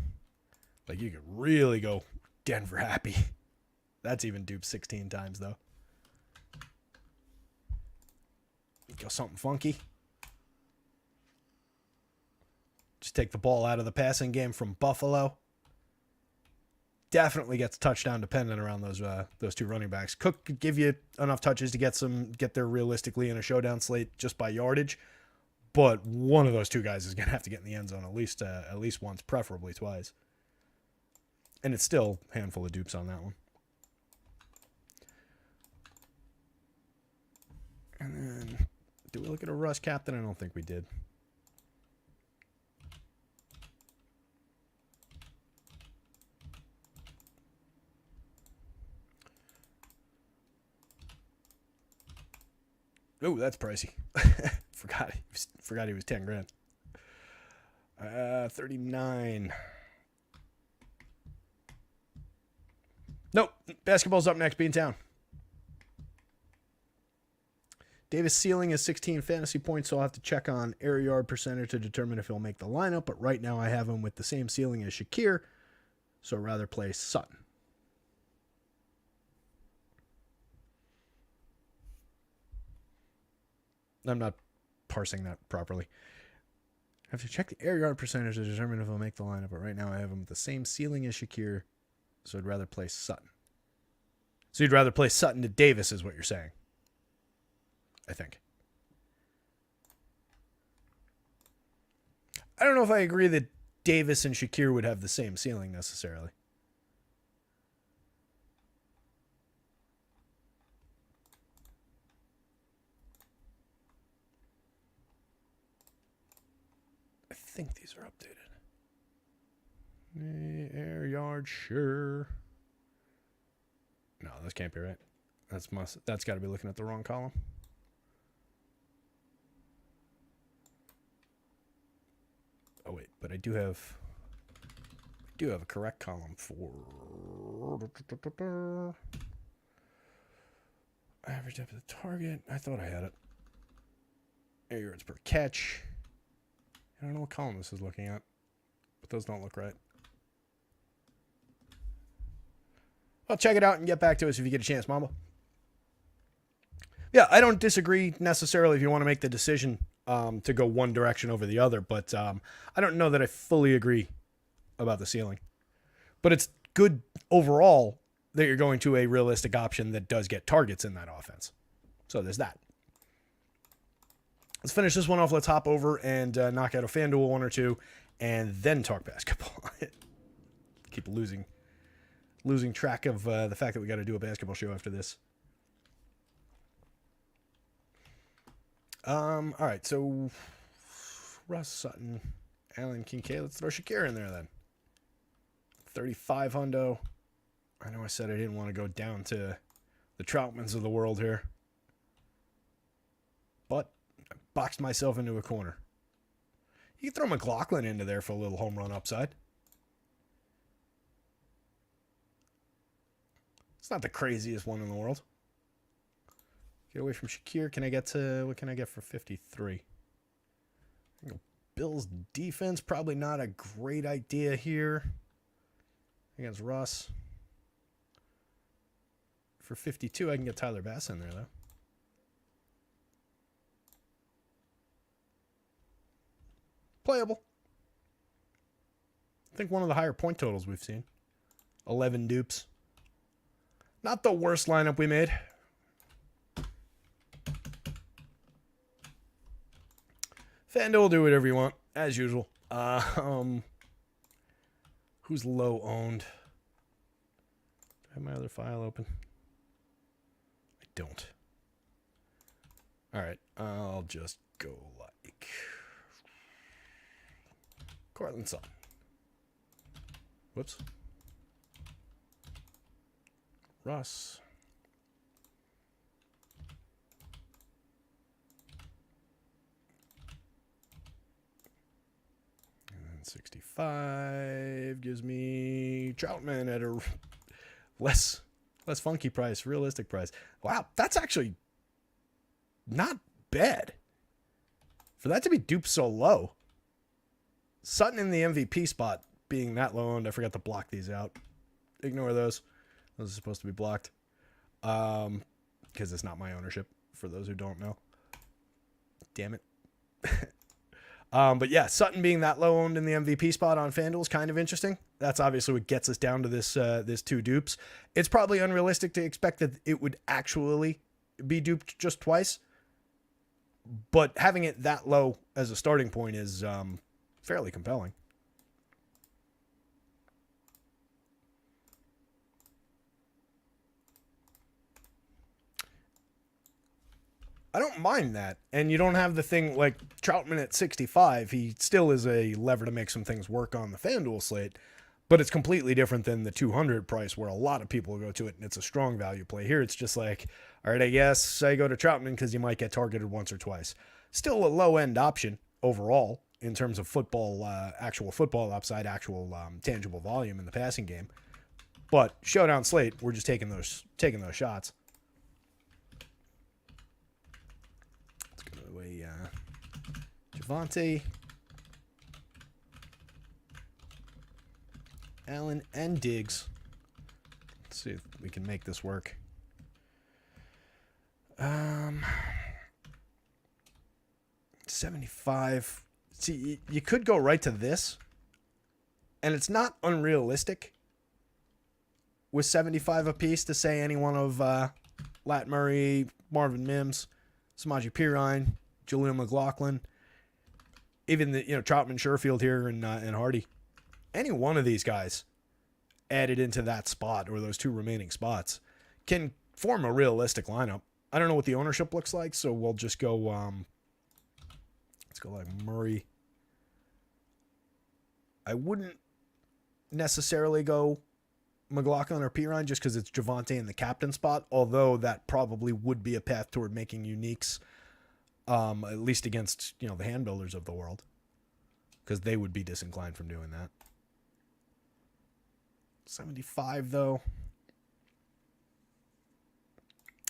Speaker 1: Like, you could really go Denver happy. That's even duped 16 times, though. Go something funky. Just take the ball out of the passing game from Buffalo. Definitely gets touchdown dependent around those two running backs. Cook could give you enough touches to get there realistically in a showdown slate just by yardage. But one of those two guys is going to have to get in the end zone at least once, preferably twice. And it's still a handful of dupes on that one. And then, did we look at a Russ captain? I don't think we did. Oh, that's pricey. Forgot he was 10 grand. 39. Nope. Basketball's up next. Beantown. Davis' ceiling is 16 fantasy points, so I'll have to check on air yard percentage to determine if he'll make the lineup. But right now I have him with the same ceiling as Shakir, so rather play Sutton. I'm not parsing that properly. I have to check the air yard percentage to determine if he'll make the lineup. But right now I have him with the same ceiling as Shakir, so I'd rather play Sutton. So you'd rather play Sutton to Davis is what you're saying, I think. I don't know if I agree that Davis and Shakir would have the same ceiling necessarily. I think these are updated. Air yard, sure. No, this can't be right. That's got to be looking at the wrong column. Oh wait, but I do have a correct column for average depth of the target. I thought I had it. Air yards per catch. I don't know what column this is looking at, but those don't look right. Well, check it out and get back to us if you get a chance, Mamba. Yeah, I don't disagree necessarily if you want to make the decision to go one direction over the other, but I don't know that I fully agree about the ceiling. But it's good overall that you're going to a realistic option that does get targets in that offense. So there's that. Let's finish this one off. Let's hop over and knock out a FanDuel 1 or 2, and then talk basketball. Keep losing track of the fact that we got to do a basketball show after this. All right, so Russ Sutton, Alan Kincaid. Let's throw Shakir in there then. 35 hundo. I know I said I didn't want to go down to the Troutmans of the world here, but I boxed myself into a corner. You can throw McLaughlin into there for a little home run upside. It's not the craziest one in the world. Get away from Shakir. Can I get to, what can I get for 53? Bills defense, probably not a great idea here against Russ. For 52, I can get Tyler Bass in there, though. Playable. I think one of the higher point totals we've seen. 11 dupes. Not the worst lineup we made. FanDuel, do whatever you want, as usual. Who's low owned? Do I have my other file open? I don't. All right, I'll just go like Cortland Sutton. Whoops. Russ. And then 65 gives me Troutman at a less funky price, realistic price. Wow, that's actually not bad. For that to be duped so low. Sutton in the MVP spot being that low owned. I forgot to block these out. Ignore those. Those are supposed to be blocked. Because it's not my ownership, for those who don't know. Damn it. But yeah, Sutton being that low owned in the MVP spot on FanDuel is kind of interesting. That's obviously what gets us down to this two dupes. It's probably unrealistic to expect that it would actually be duped just twice. But having it that low as a starting point is fairly compelling. I don't mind that. And you don't have the thing like Troutman at 65. He still is a lever to make some things work on the FanDuel slate. But it's completely different than the 200 price where a lot of people go to it and it's a strong value play. Here it's just like, all right, I guess I go to Troutman because you might get targeted once or twice. Still a low-end option overall in terms of football, actual football upside, actual tangible volume in the passing game. But Showdown slate, we're just taking those shots. Javonte, Allen, and Diggs. Let's see if we can make this work. 75. See, you could go right to this, and it's not unrealistic with 75 apiece to say any one of Lat Murray, Marvin Mims, Samaje Perine, Jaleel McLaughlin, even the Troutman, Sherfield here, and Hardy. Any one of these guys added into that spot or those two remaining spots can form a realistic lineup. I don't know what the ownership looks like, so we'll just go. Let's go like Murray. I wouldn't necessarily go McLaughlin or Perine just because it's Javonte in the captain spot, although that probably would be a path toward making uniques. At least against, the hand builders of the world, because they would be disinclined from doing that. 75, though.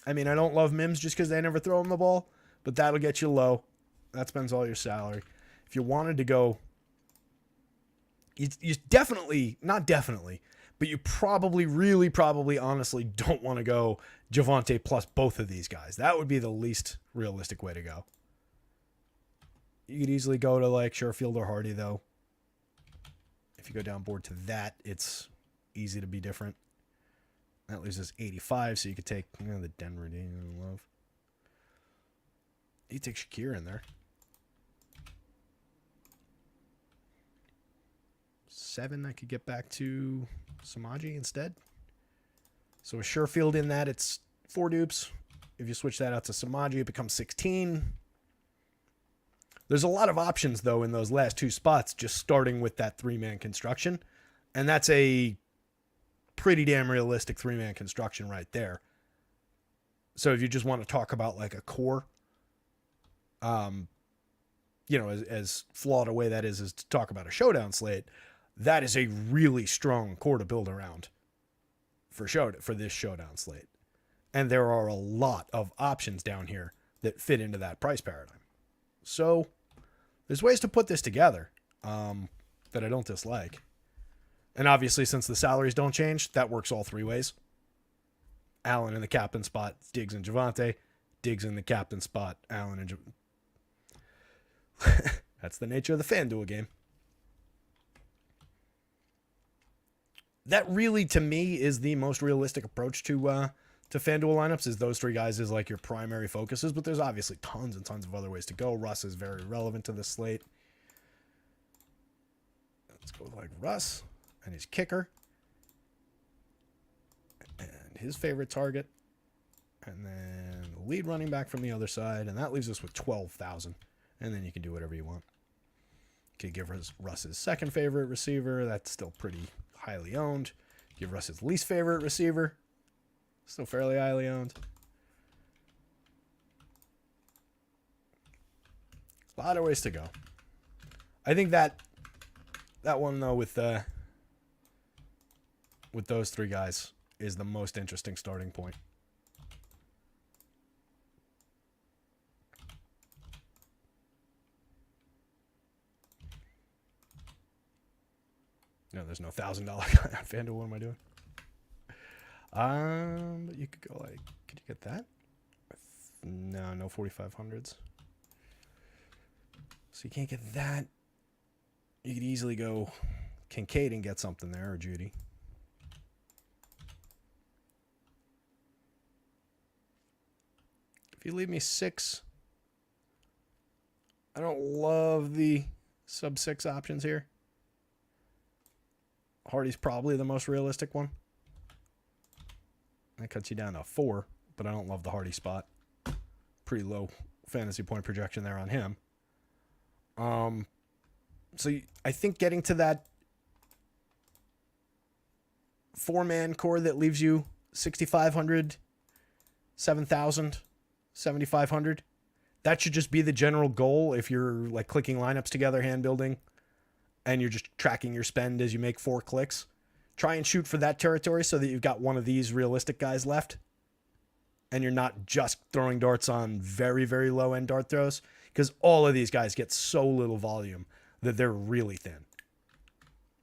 Speaker 1: I mean, I don't love Mims just because they never throw him the ball, but that'll get you low. That spends all your salary. If you wanted to go, you definitely, not definitely, but you probably honestly don't want to go Javonte plus both of these guys. That would be the least realistic way to go. You could easily go to like Sherfield or Hardy, though. If you go down board to that, it's easy to be different. That loses 85, so you could take the Denver Daniel Love. You take Shakir in there. 7, I could get back to Samaji instead. So a Surefield in that, it's 4 dupes. If you switch that out to Samaji, it becomes 16. There's a lot of options, though, in those last 2 spots, just starting with that 3-man construction. And that's a pretty damn realistic 3-man construction right there. So if you just want to talk about like a core, as flawed a way that is to talk about a showdown slate, that is a really strong core to build around for this showdown slate. And there are a lot of options down here that fit into that price paradigm. So there's ways to put this together that I don't dislike. And obviously, since the salaries don't change, that works all 3 ways. Allen in the captain spot, Diggs and Javonte. Diggs in the captain spot, Allen and Javonte. That's the nature of the FanDuel game. That really, to me, is the most realistic approach to FanDuel lineups, is those 3 guys as like your primary focuses, but there's obviously tons and tons of other ways to go. Russ is very relevant to this slate. Let's go with like Russ and his kicker and his favorite target, and then the lead running back from the other side, and that leaves us with 12,000, and then you can do whatever you want. You could give Russ his second favorite receiver. That's still pretty highly owned. Give Russ his least favorite receiver. Still fairly highly owned. A lot of ways to go. I think that one, though, with those 3 guys is the most interesting starting point. No, there's no $1,000 guy on FanDuel. What am I doing? But you could go like, could you get that? No 4,500s. So you can't get that. You could easily go Kincaid and get something there, or Judy. If you leave me 6, I don't love the sub 6 options here. Hardy's probably the most realistic one. That cuts you down to 4, but I don't love the Hardy spot. Pretty low fantasy point projection there on him. So I think getting to that 4-man core that leaves you 6,500, 7,000, 7,500, that should just be the general goal if you're like clicking lineups together, hand building, and you're just tracking your spend as you make 4 clicks. Try and shoot for that territory so that you've got one of these realistic guys left, and you're not just throwing darts on very, very low-end dart throws, because all of these guys get so little volume that they're really thin.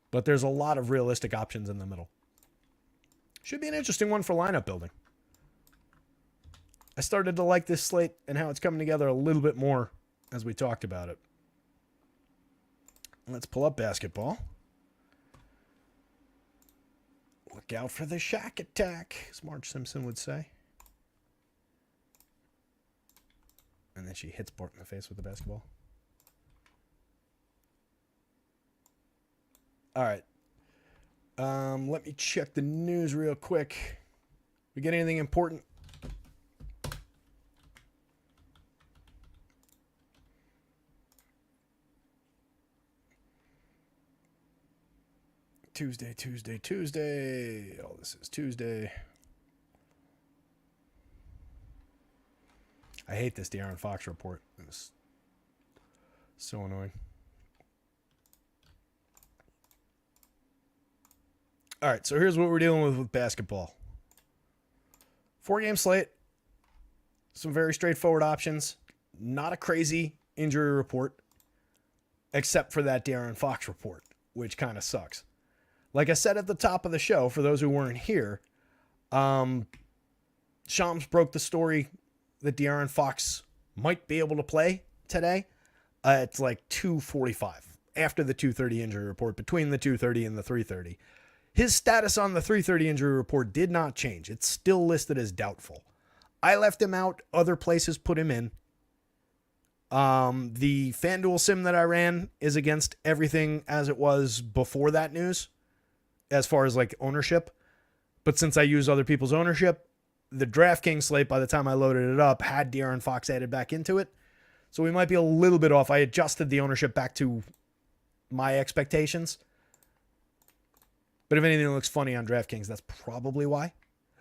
Speaker 1: But there's a lot of realistic options in the middle. Should be an interesting one for lineup building. I started to like this slate and how it's coming together a little bit more as we talked about it. Let's pull up basketball. Look out for the Shaq attack, as Marge Simpson would say. And then she hits Bart in the face with the basketball. All right. Let me check the news real quick. We get anything important? Tuesday. Oh, this is Tuesday. I hate this De'Aaron Fox report. It's so annoying. All right, so here's what we're dealing with basketball. 4-game slate. Some very straightforward options. Not a crazy injury report, except for that De'Aaron Fox report, which kind of sucks. Like I said at the top of the show, for those who weren't here, Shams broke the story that De'Aaron Fox might be able to play today. It's like 2:45 after the 2:30 injury report, between the 2:30 and the 3:30. His status on the 3:30 injury report did not change. It's still listed as doubtful. I left him out. Other places put him in. The FanDuel sim that I ran is against everything as it was before that news, as far as like ownership. But since I use other people's ownership, the DraftKings slate, by the time I loaded it up, had De'Aaron Fox added back into it. So we might be a little bit off. I adjusted the ownership back to my expectations. But if anything looks funny on DraftKings, that's probably why.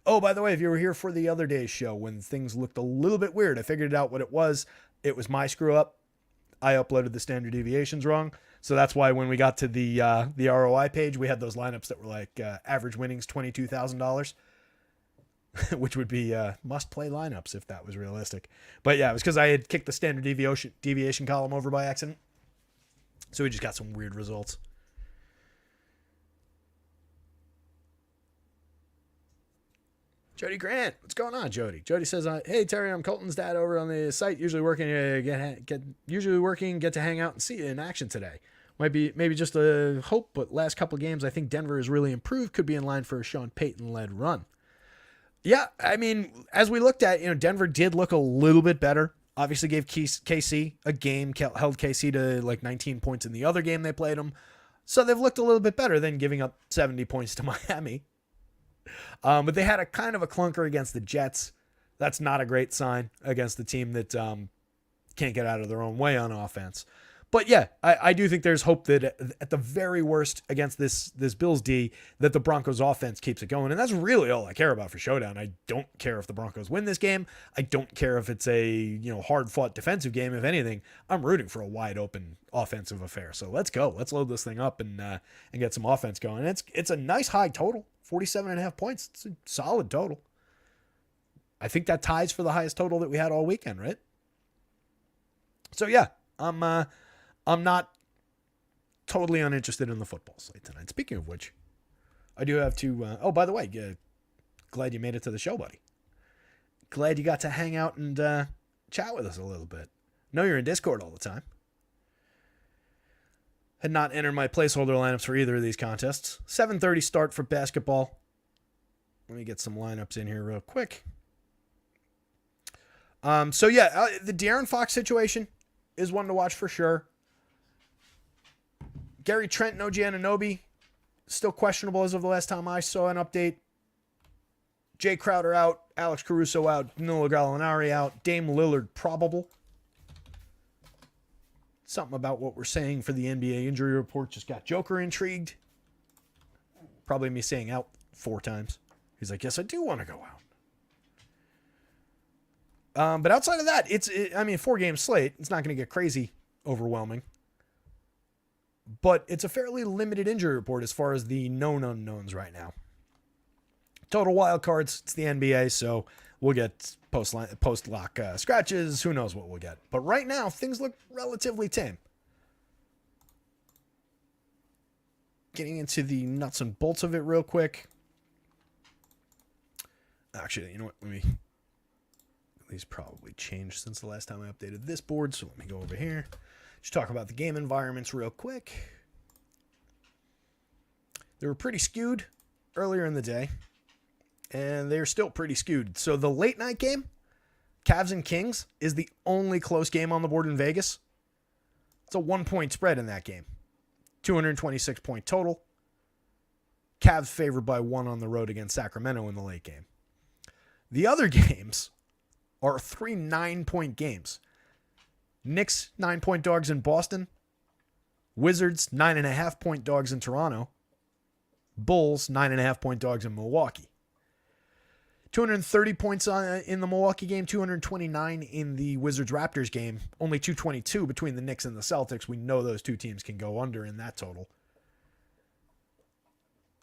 Speaker 1: Oh, by the way, if you were here for the other day's show when things looked a little bit weird, I figured out what it was. It was my screw up. I uploaded the standard deviations wrong. So that's why when we got to the ROI page, we had those lineups that were like average winnings $22,000, which would be must-play lineups if that was realistic. But yeah, it was because I had kicked the standard deviation column over by accident. So we just got some weird results. Jody Grant, what's going on, Jody? Jody says, "Hey Terry, I'm Colton's dad over on the site. Usually working, get to hang out and see you in action today. Maybe just a hope, but last couple games, I think Denver has really improved. Could be in line for a Sean Payton-led run." Yeah, I mean, as we looked at, Denver did look a little bit better. Obviously, gave KC a game, held KC to like 19 points in the other game they played them. So they've looked a little bit better than giving up 70 points to Miami. But they had a kind of a clunker against the Jets. That's not a great sign against the team that can't get out of their own way on offense. But yeah, I do think there's hope that at the very worst against this Bills D, that the Broncos offense keeps it going. And that's really all I care about for Showdown. I don't care if the Broncos win this game. I don't care if it's a hard-fought defensive game. If anything, I'm rooting for a wide-open offensive affair. So let's go. Let's load this thing up and get some offense going. And it's a nice high total, 47.5 points. It's a solid total. I think that ties for the highest total that we had all weekend, right? So yeah, I'm not totally uninterested in the football slate tonight. Speaking of which, I do have to... by the way, glad you made it to the show, buddy. Glad you got to hang out and chat with us a little bit. Know you're in Discord all the time. Had not entered my placeholder lineups for either of these contests. 7:30 start for basketball. Let me get some lineups in here real quick. The De'Aaron Fox situation is one to watch for sure. Gary Trent and OG Anunoby, still questionable as of the last time I saw an update. Jay Crowder out, Alex Caruso out, Danilo Gallinari out, Dame Lillard probable. Something about what we're saying for the NBA injury report just got Joker intrigued. Probably me saying out 4 times. He's like, yes, I do want to go out. But outside of that, 4-game slate. It's not going to get crazy overwhelming. But it's a fairly limited injury report as far as the known unknowns right now. Total wild cards, it's the NBA, so we'll get post-lock scratches. Who knows what we'll get. But right now, things look relatively tame. Getting into the nuts and bolts of it real quick. Actually, you know what? These probably changed since the last time I updated this board, so let me go over here. Just talk about the game environments real quick. They were pretty skewed earlier in the day, and they're still pretty skewed. So the late night game, Cavs and Kings, is the only close game on the board in Vegas. It's a 1-point spread in that game. 226-point total. Cavs favored by 1 on the road against Sacramento in the late game. The other games are 3 9-point games. Knicks, 9-point dogs in Boston. Wizards, 9.5-point dogs in Toronto. Bulls, 9.5-point dogs in Milwaukee. 230 points in the Milwaukee game, 229 in the Wizards-Raptors game. Only 222 between the Knicks and the Celtics. We know those two teams can go under in that total.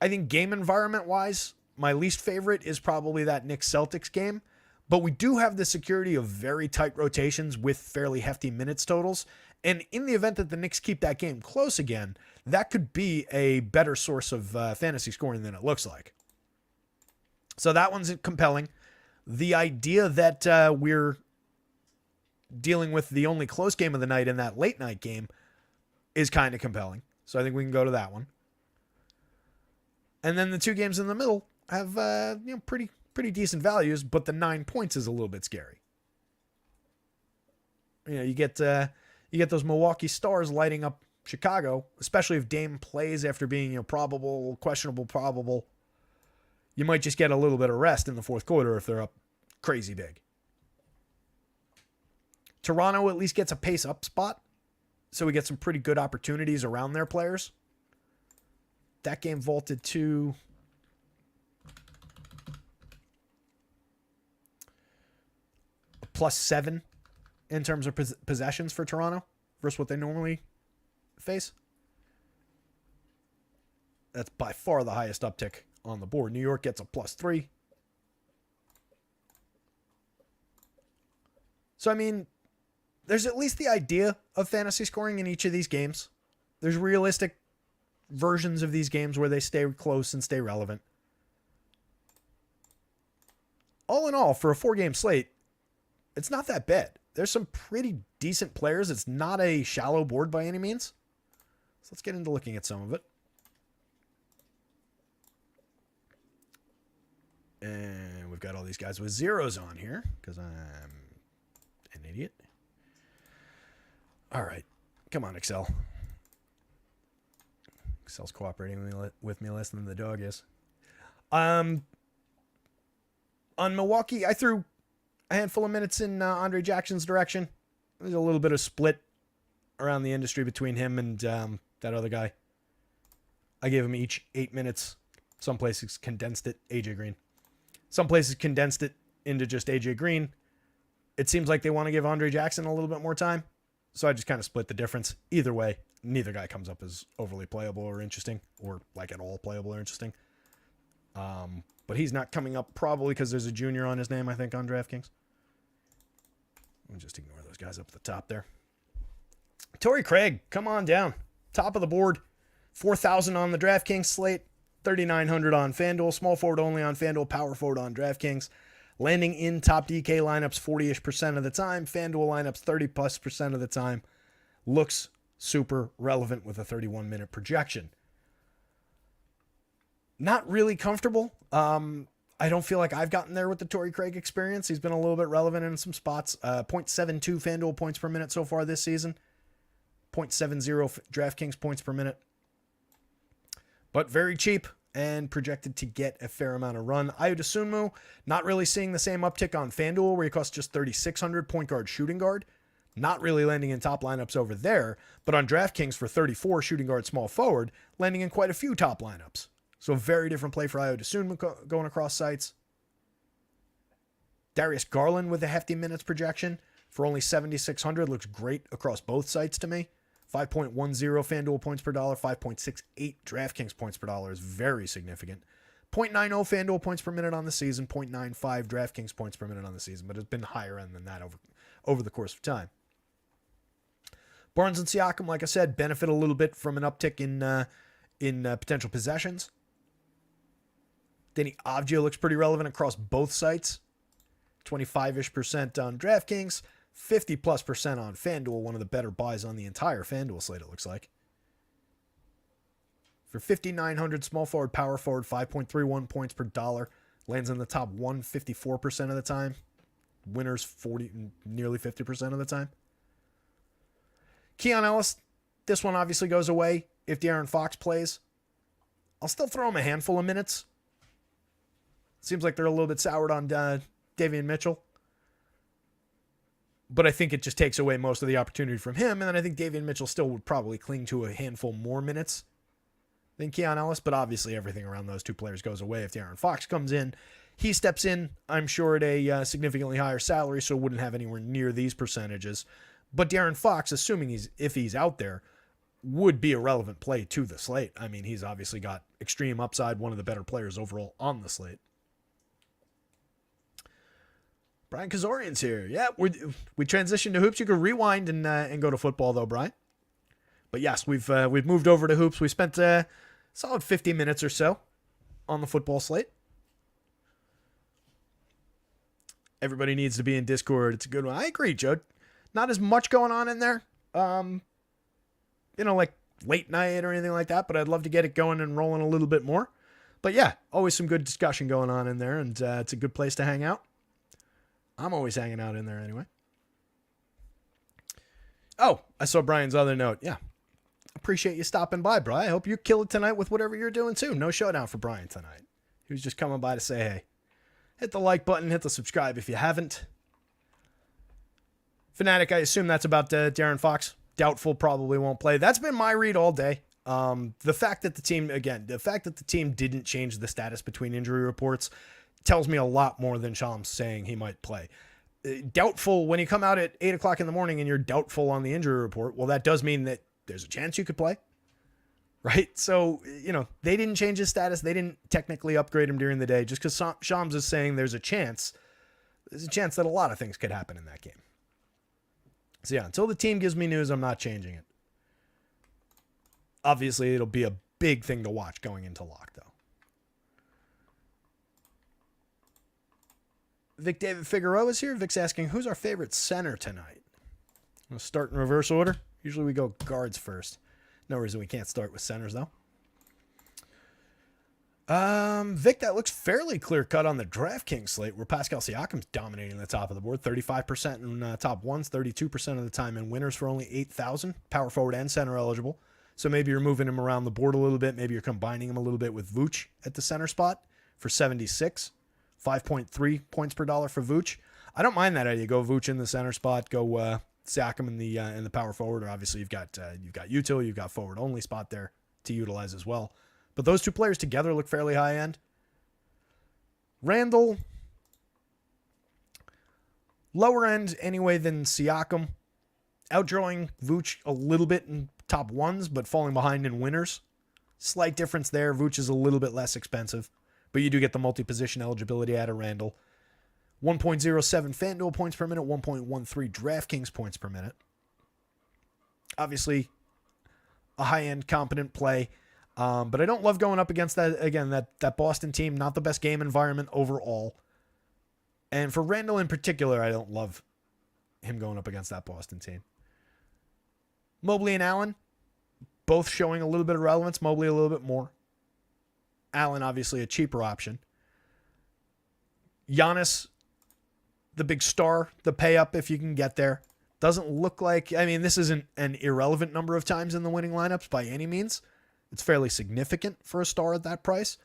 Speaker 1: I think game environment-wise, my least favorite is probably that Knicks-Celtics game. But we do have the security of very tight rotations with fairly hefty minutes totals. And in the event that the Knicks keep that game close again, that could be a better source of fantasy scoring than it looks like. So that one's compelling. The idea that we're dealing with the only close game of the night in that late night game is kind of compelling. So I think we can go to that one. And then the 2 games in the middle have pretty decent values, but the 9 points is a little bit scary. You get those Milwaukee Stars lighting up Chicago, especially if Dame plays after being probable, questionable, probable. You might just get a little bit of rest in the fourth quarter if they're up crazy big. Toronto at least gets a pace up spot, so we get some pretty good opportunities around their players. That game vaulted to +7 in terms of possessions for Toronto versus what they normally face. That's by far the highest uptick on the board. New York gets a +3. So, I mean, there's at least the idea of fantasy scoring in each of these games. There's realistic versions of these games where they stay close and stay relevant. All in all, for a 4-game slate, it's not that bad. There's some pretty decent players. It's not a shallow board by any means. So let's get into looking at some of it. And we've got all these guys with zeros on here because I'm an idiot. All right. Come on, Excel. Excel's cooperating with me less than the dog is. On Milwaukee, I threw a handful of minutes in Andre Jackson's direction. There's a little bit of split around the industry between him and that other guy. I gave him each 8 minutes. Some places condensed it. AJ Green. Some places condensed it into just AJ Green. It seems like they want to give Andre Jackson a little bit more time. So I just kind of split the difference. Either way, neither guy comes up as overly playable or interesting, or like at all playable or interesting. But he's not coming up probably because there's a junior on his name, I think, on DraftKings. Let me just ignore those guys up at the top there. Torrey Craig, come on down. Top of the board. 4,000 on the DraftKings slate. 3,900 on FanDuel. Small forward only on FanDuel. Power forward on DraftKings. Landing in top DK lineups 40-ish% of the time. FanDuel lineups 30+% of the time. Looks super relevant with a 31-minute projection. Not really comfortable. I don't feel like I've gotten there with the Torrey Craig experience. He's been a little bit relevant in some spots. 0.72 FanDuel points per minute so far this season. 0.70 DraftKings points per minute. But very cheap and projected to get a fair amount of run. Ayo, not really seeing the same uptick on FanDuel where he costs just 3,600 point guard, shooting guard. Not really landing in top lineups over there, but on DraftKings for 34 shooting guard, small forward, landing in quite a few top lineups. So very different play for Ayo going across sites. Darius Garland with a hefty minutes projection for only 7,600 looks great across both sites to me. 5.10 FanDuel points per dollar, 5.68 DraftKings points per dollar is very significant. 0.90 FanDuel points per minute on the season, 0.95 DraftKings points per minute on the season, but it's been higher end than that over the course of time. Barnes and Siakam, like I said, benefit a little bit from an uptick in potential possessions. Danny Avdija looks pretty relevant across both sites. 25-ish% on DraftKings, 50+% on FanDuel, one of the better buys on the entire FanDuel slate, it looks like. For 5,900, small forward, power forward, 5.31 points per dollar. Lands in the top 154% of the time. Winners nearly 50% of the time. Keon Ellis, this one obviously goes away if De'Aaron Fox plays. I'll still throw him a handful of minutes. Seems like they're a little bit soured on Davion Mitchell. But I think it just takes away most of the opportunity from him. And then I think Davion Mitchell still would probably cling to a handful more minutes than Keon Ellis. But obviously everything around those two players goes away if De'Aaron Fox comes in. He steps in, I'm sure, at a significantly higher salary, so wouldn't have anywhere near these percentages. But De'Aaron Fox, assuming if he's out there, would be a relevant play to the slate. I mean, he's obviously got extreme upside, one of the better players overall on the slate. Brian Kazorian's here. Yeah, we transitioned to hoops. You can rewind and go to football though, Brian. But yes, we've moved over to hoops. We spent a solid 50 minutes or so on the football slate. Everybody needs to be in Discord. It's a good one. I agree, Joe. Not as much going on in there, like late night or anything like that. But I'd love to get it going and rolling a little bit more. But yeah, always some good discussion going on in there, and it's a good place to hang out. I'm always hanging out in there anyway. Oh, I saw Brian's other note. Yeah. Appreciate you stopping by, bro. I hope you kill it tonight with whatever you're doing, too. No showdown for Brian tonight. He was just coming by to say hey. Hit the like button, hit the subscribe if you haven't. Fanatic, I assume that's about Darren Fox. Doubtful, probably won't play. That's been my read all day. The fact that the team didn't change the status between injury reports tells me a lot more than Shams saying he might play. Doubtful, when you come out at 8 o'clock in the morning and you're doubtful on the injury report, well, that does mean that there's a chance you could play, right? So, they didn't change his status. They didn't technically upgrade him during the day just because Shams is saying there's a chance that a lot of things could happen in that game. So, yeah, until the team gives me news, I'm not changing it. Obviously, it'll be a big thing to watch going into lock, though. Vic David Figueroa is here. Vic's asking, who's our favorite center tonight? We'll start in reverse order. Usually we go guards first. No reason we can't start with centers, though. Vic, that looks fairly clear-cut on the DraftKings slate, where Pascal Siakam's dominating the top of the board. 35% in top ones, 32% of the time in winners for only 8,000. Power forward and center eligible. So maybe you're moving him around the board a little bit. Maybe you're combining him a little bit with Vooch at the center spot for 76. 5.3 points per dollar for Vooch. I don't mind that idea. Go Vooch in the center spot. Go Siakam in the power forward. Or obviously you've got util. You've got forward only spot there to utilize as well. But those two players together look fairly high end. Randall, lower end anyway than Siakam. Outdrawing Vooch a little bit in top ones, but falling behind in winners. Slight difference there. Vooch is a little bit less expensive, but you do get the multi-position eligibility out of Randall. 1.07 FanDuel points per minute, 1.13 DraftKings points per minute. Obviously, a high-end competent play. But I don't love going up against that Boston team. Not the best game environment overall. And for Randall in particular, I don't love him going up against that Boston team. Mobley and Allen, both showing a little bit of relevance. Mobley a little bit more. Allen, obviously, a cheaper option. Giannis, the big star, the pay up if you can get there. Doesn't look like, this isn't an irrelevant number of times in the winning lineups by any means. It's fairly significant for a star at that price,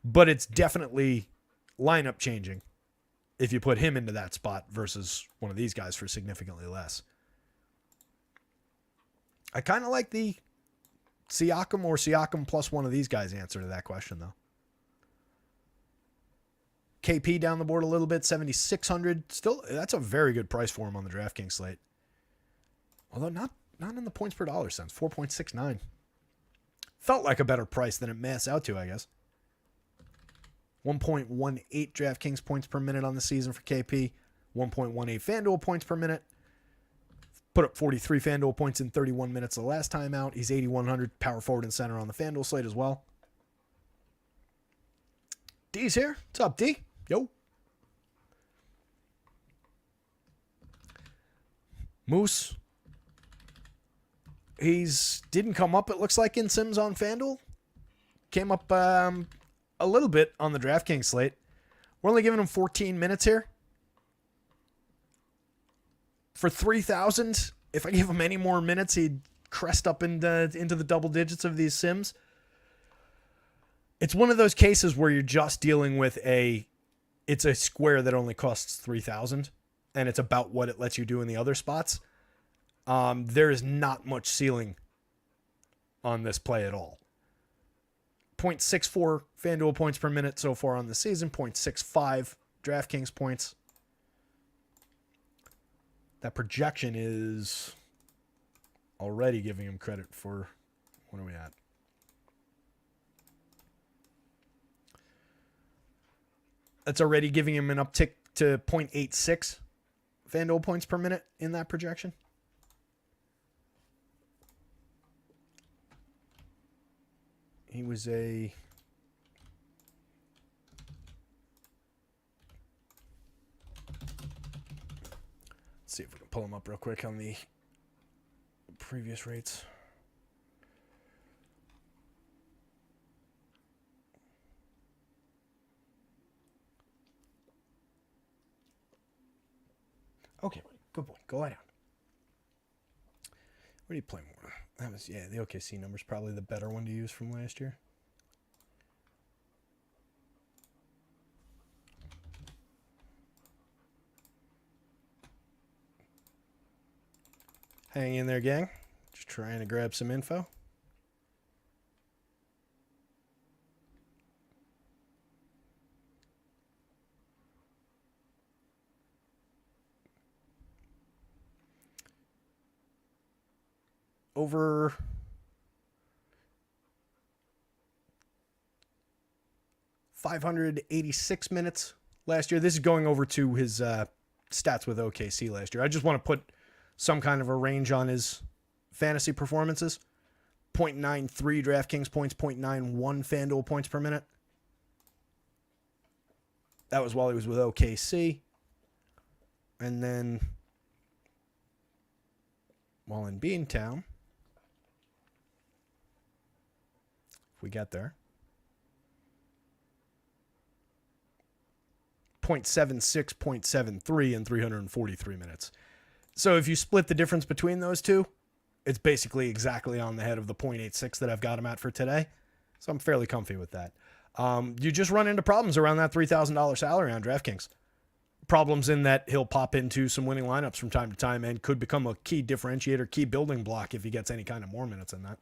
Speaker 1: but it's definitely lineup changing if you put him into that spot versus one of these guys for significantly less. I kind of like the Siakam or Siakam plus one of these guys answer to that question, though. KP down the board a little bit, 7,600. Still, that's a very good price for him on the DraftKings slate. Although not in the points per dollar sense, 4.69. Felt like a better price than it mass out to, I guess. 1.18 DraftKings points per minute on the season for KP. 1.18 FanDuel points per minute. Put up 43 FanDuel points in 31 minutes the last time out. He's 8,100 power forward and center on the FanDuel slate as well. D's here. What's up, D? Yo. Moose. He's didn't come up, it looks like, in Sims on FanDuel. Came up a little bit on the DraftKings slate. We're only giving him 14 minutes here. For 3,000, if I give him any more minutes, he'd crest up into the double digits of these Sims. It's one of those cases where you're just dealing with it's a square that only costs 3,000, and it's about what it lets you do in the other spots. There is not much ceiling on this play at all. 0.64 FanDuel points per minute so far on the season. 0.65 DraftKings points. That projection is already giving him credit for, what are we at? That's already giving him an uptick to 0.86 FanDuel points per minute in that projection. He was let's see if we can pull him up real quick on the previous rates. Okay, good boy. Go lie down. What do you play more? That was, yeah, the OKC number's probably the better one to use from last year. Hang in there, gang. Just trying to grab some info. Over 586 minutes last year. This is going over to his stats with OKC last year. I just want to put some kind of a range on his fantasy performances. 0.93 DraftKings points, 0.91 FanDuel points per minute. That was while he was with OKC. And then while in Beantown, if we get there, 0.76, 0.73 in 343 minutes. So if you split the difference between those two, it's basically exactly on the head of the 0.86 that I've got him at for today. So I'm fairly comfy with that. You just run into problems around that $3,000 salary on DraftKings. Problems in that he'll pop into some winning lineups from time to time and could become a key differentiator, key building block if he gets any kind of more minutes in that.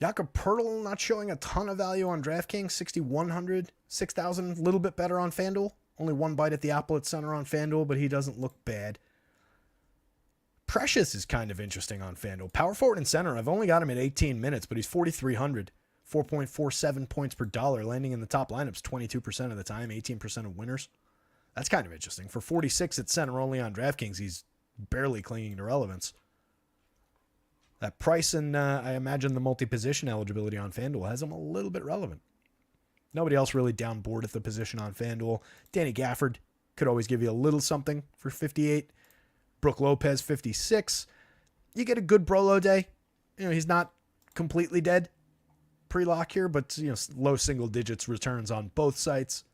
Speaker 1: Jakob Poeltl not showing a ton of value on DraftKings, 6,100, 6,000, a little bit better on FanDuel. Only one bite at the apple at center on FanDuel, but he doesn't look bad. Precious is kind of interesting on FanDuel. Power forward and center, I've only got him at 18 minutes, but he's 4,300, 4.47 points per dollar, landing in the top lineups 22% of the time, 18% of winners. That's kind of interesting. For 46 at center only on DraftKings, he's barely clinging to relevance. That price and I imagine the multi-position eligibility on FanDuel has him a little bit relevant. Nobody else really down board at the position on FanDuel. Danny Gafford could always give you a little something for 58. Brook Lopez, 56. You get a good Brolo day. You know, he's not completely dead pre-lock here, but you know, low single digits returns on both sites.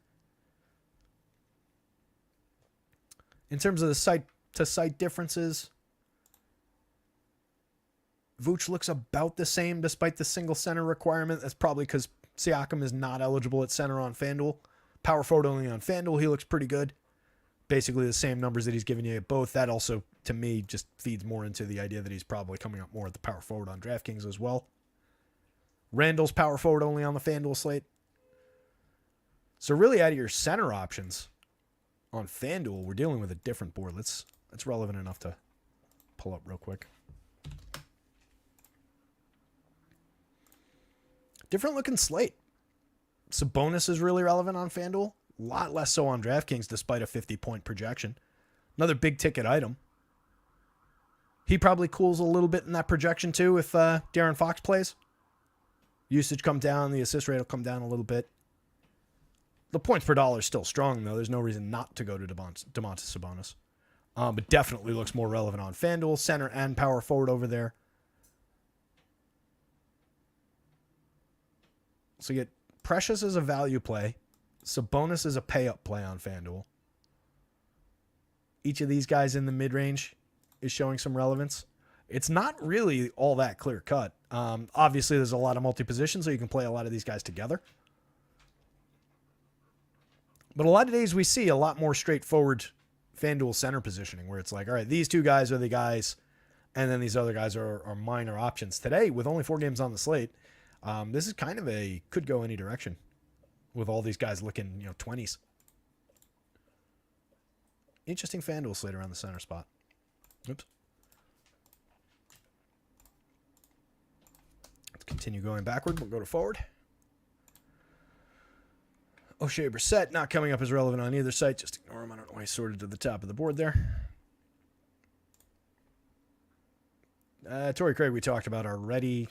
Speaker 1: In terms of the site-to-site differences, Vooch looks about the same despite the single center requirement. That's probably because Siakam is not eligible at center on FanDuel. Power forward only on FanDuel, he looks pretty good. Basically the same numbers that he's giving you at both. That also, to me, just feeds more into the idea that he's probably coming up more at the power forward on DraftKings as well. Randall's power forward only on the FanDuel slate. So really out of your center options on FanDuel, we're dealing with a different board. That's relevant enough to pull up real quick. Different looking slate. Sabonis is really relevant on FanDuel. A lot less so on DraftKings despite a 50-point projection. Another big ticket item. He probably cools a little bit in that projection too if De'Aaron Fox plays. Usage come down. The assist rate will come down a little bit. The points per dollar is still strong though. There's no reason not to go to Domantas Sabonis. But definitely looks more relevant on FanDuel. Center and power forward over there. So you get Precious as a value play. Sabonis is a pay-up play on FanDuel. Each of these guys in the mid-range is showing some relevance. It's not really all that clear-cut. Obviously, there's a lot of multi-position, so you can play a lot of these guys together. But a lot of days we see a lot more straightforward FanDuel center positioning, where it's like, all right, these two guys are the guys, and then these other guys are minor options. Today, with only 4 games on the slate, this is kind of a could go any direction with all these guys looking, 20s. Interesting FanDuel slate around the center spot. Oops. Let's continue going backward. We'll go to forward. O'Shea Brissett not coming up as relevant on either site. Just ignore him. I don't know why he's sorted to the top of the board there. Torrey Craig we talked about already.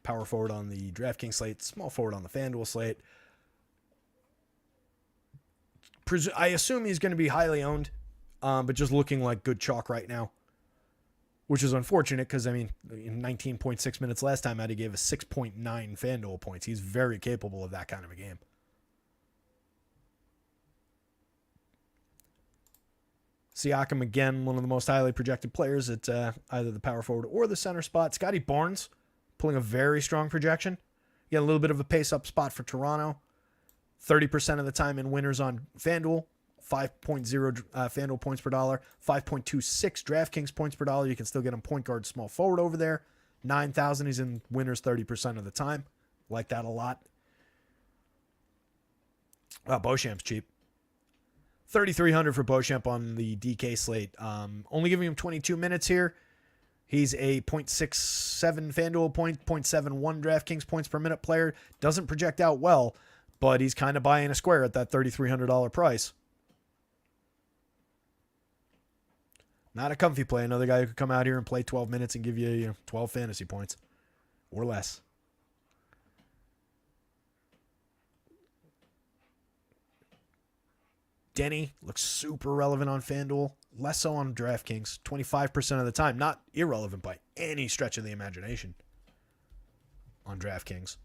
Speaker 1: Power forward on the DraftKings slate. Small forward on the FanDuel slate. I assume he's going to be highly owned, but just looking like good chalk right now, which is unfortunate because, in 19.6 minutes last time out, he gave a 6.9 FanDuel points. He's very capable of that kind of a game. Siakam, again, one of the most highly projected players at either the power forward or the center spot. Scotty Barnes pulling a very strong projection. Get a little bit of a pace-up spot for Toronto. 30% of the time in winners on FanDuel. 5.0 FanDuel points per dollar. 5.26 DraftKings points per dollar. You can still get him point guard, small forward over there. 9,000. He's in winners 30% of the time. Like that a lot. Beauchamp's cheap. 3,300 for Beauchamp on the DK slate. Only giving him 22 minutes here. He's a 0.67 FanDuel point, 0.71 DraftKings points per minute player. Doesn't project out well, but he's kind of buying a square at that $3,300 price. Not a comfy play. Another guy who could come out here and play 12 minutes and give you, 12 fantasy points or less. Denny looks super relevant on FanDuel. Less so on DraftKings. 25% of the time. Not irrelevant by any stretch of the imagination on DraftKings.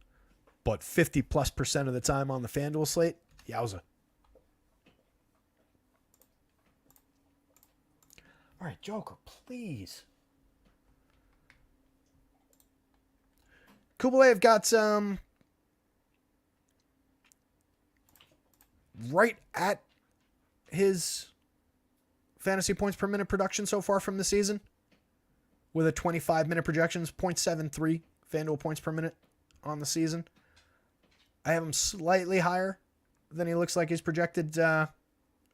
Speaker 1: But 50+% of the time on the FanDuel slate. Yowza. All right, Joker, please. Kubalev got right at his fantasy points per minute production so far from the season with a 25-minute projections, 0.73 FanDuel points per minute on the season. I have him slightly higher than he looks like he's projected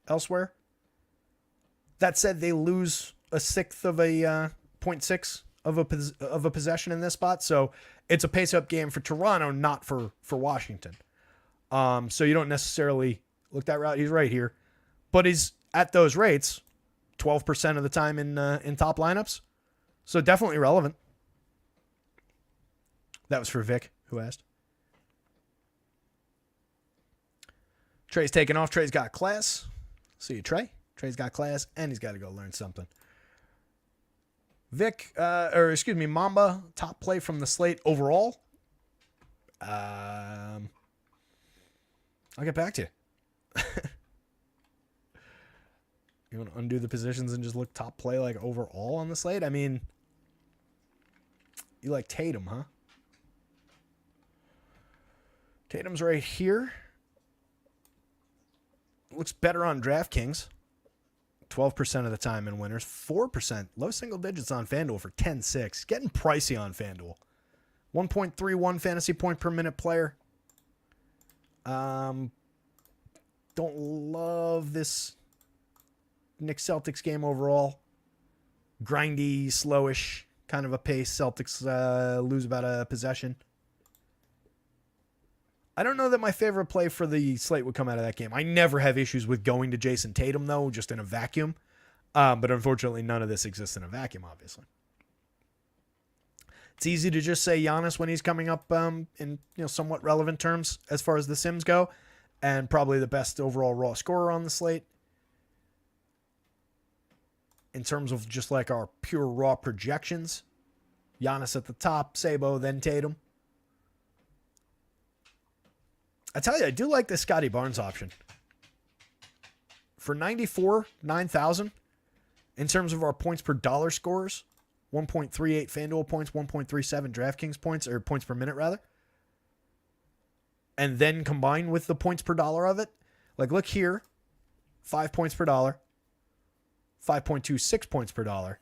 Speaker 1: elsewhere. That said, they lose a sixth of a 0.6 of a possession in this spot, so it's a pace-up game for Toronto, not for Washington. So you don't necessarily look that route. He's right here. But he's at those rates 12% of the time in top lineups. So definitely relevant. That was for Vic, who asked. Trey's taking off. Trey's got class. See you, Trey. Trey's got class, and he's got to go learn something. Mamba, top play from the slate overall. I'll get back to you. You want to undo the positions and just look top play like overall on the slate? I mean, you like Tatum, huh? Tatum's right here. Looks better on DraftKings. 12% of the time in winners. 4%, low single digits on FanDuel for 10-6. Getting pricey on FanDuel. 1.31 fantasy point per minute player. Don't love this Knicks Celtics game overall. Grindy, slowish kind of a pace. Celtics lose about a possession. I don't know that my favorite play for the slate would come out of that game. I never have issues with going to Jason Tatum, though, just in a vacuum. But unfortunately, none of this exists in a vacuum, obviously. It's easy to just say Giannis when he's coming up in somewhat relevant terms as far as the Sims go, and probably the best overall raw scorer on the slate. In terms of just like our pure raw projections, Giannis at the top, Sabo, then Tatum. I tell you, I do like the Scotty Barnes option. For 9,000, in terms of our points per dollar scores, 1.38 FanDuel points, 1.37 DraftKings points, or points per minute rather. And then combined with the points per dollar of it, like look here, 5 points per dollar, 5.26 points per dollar.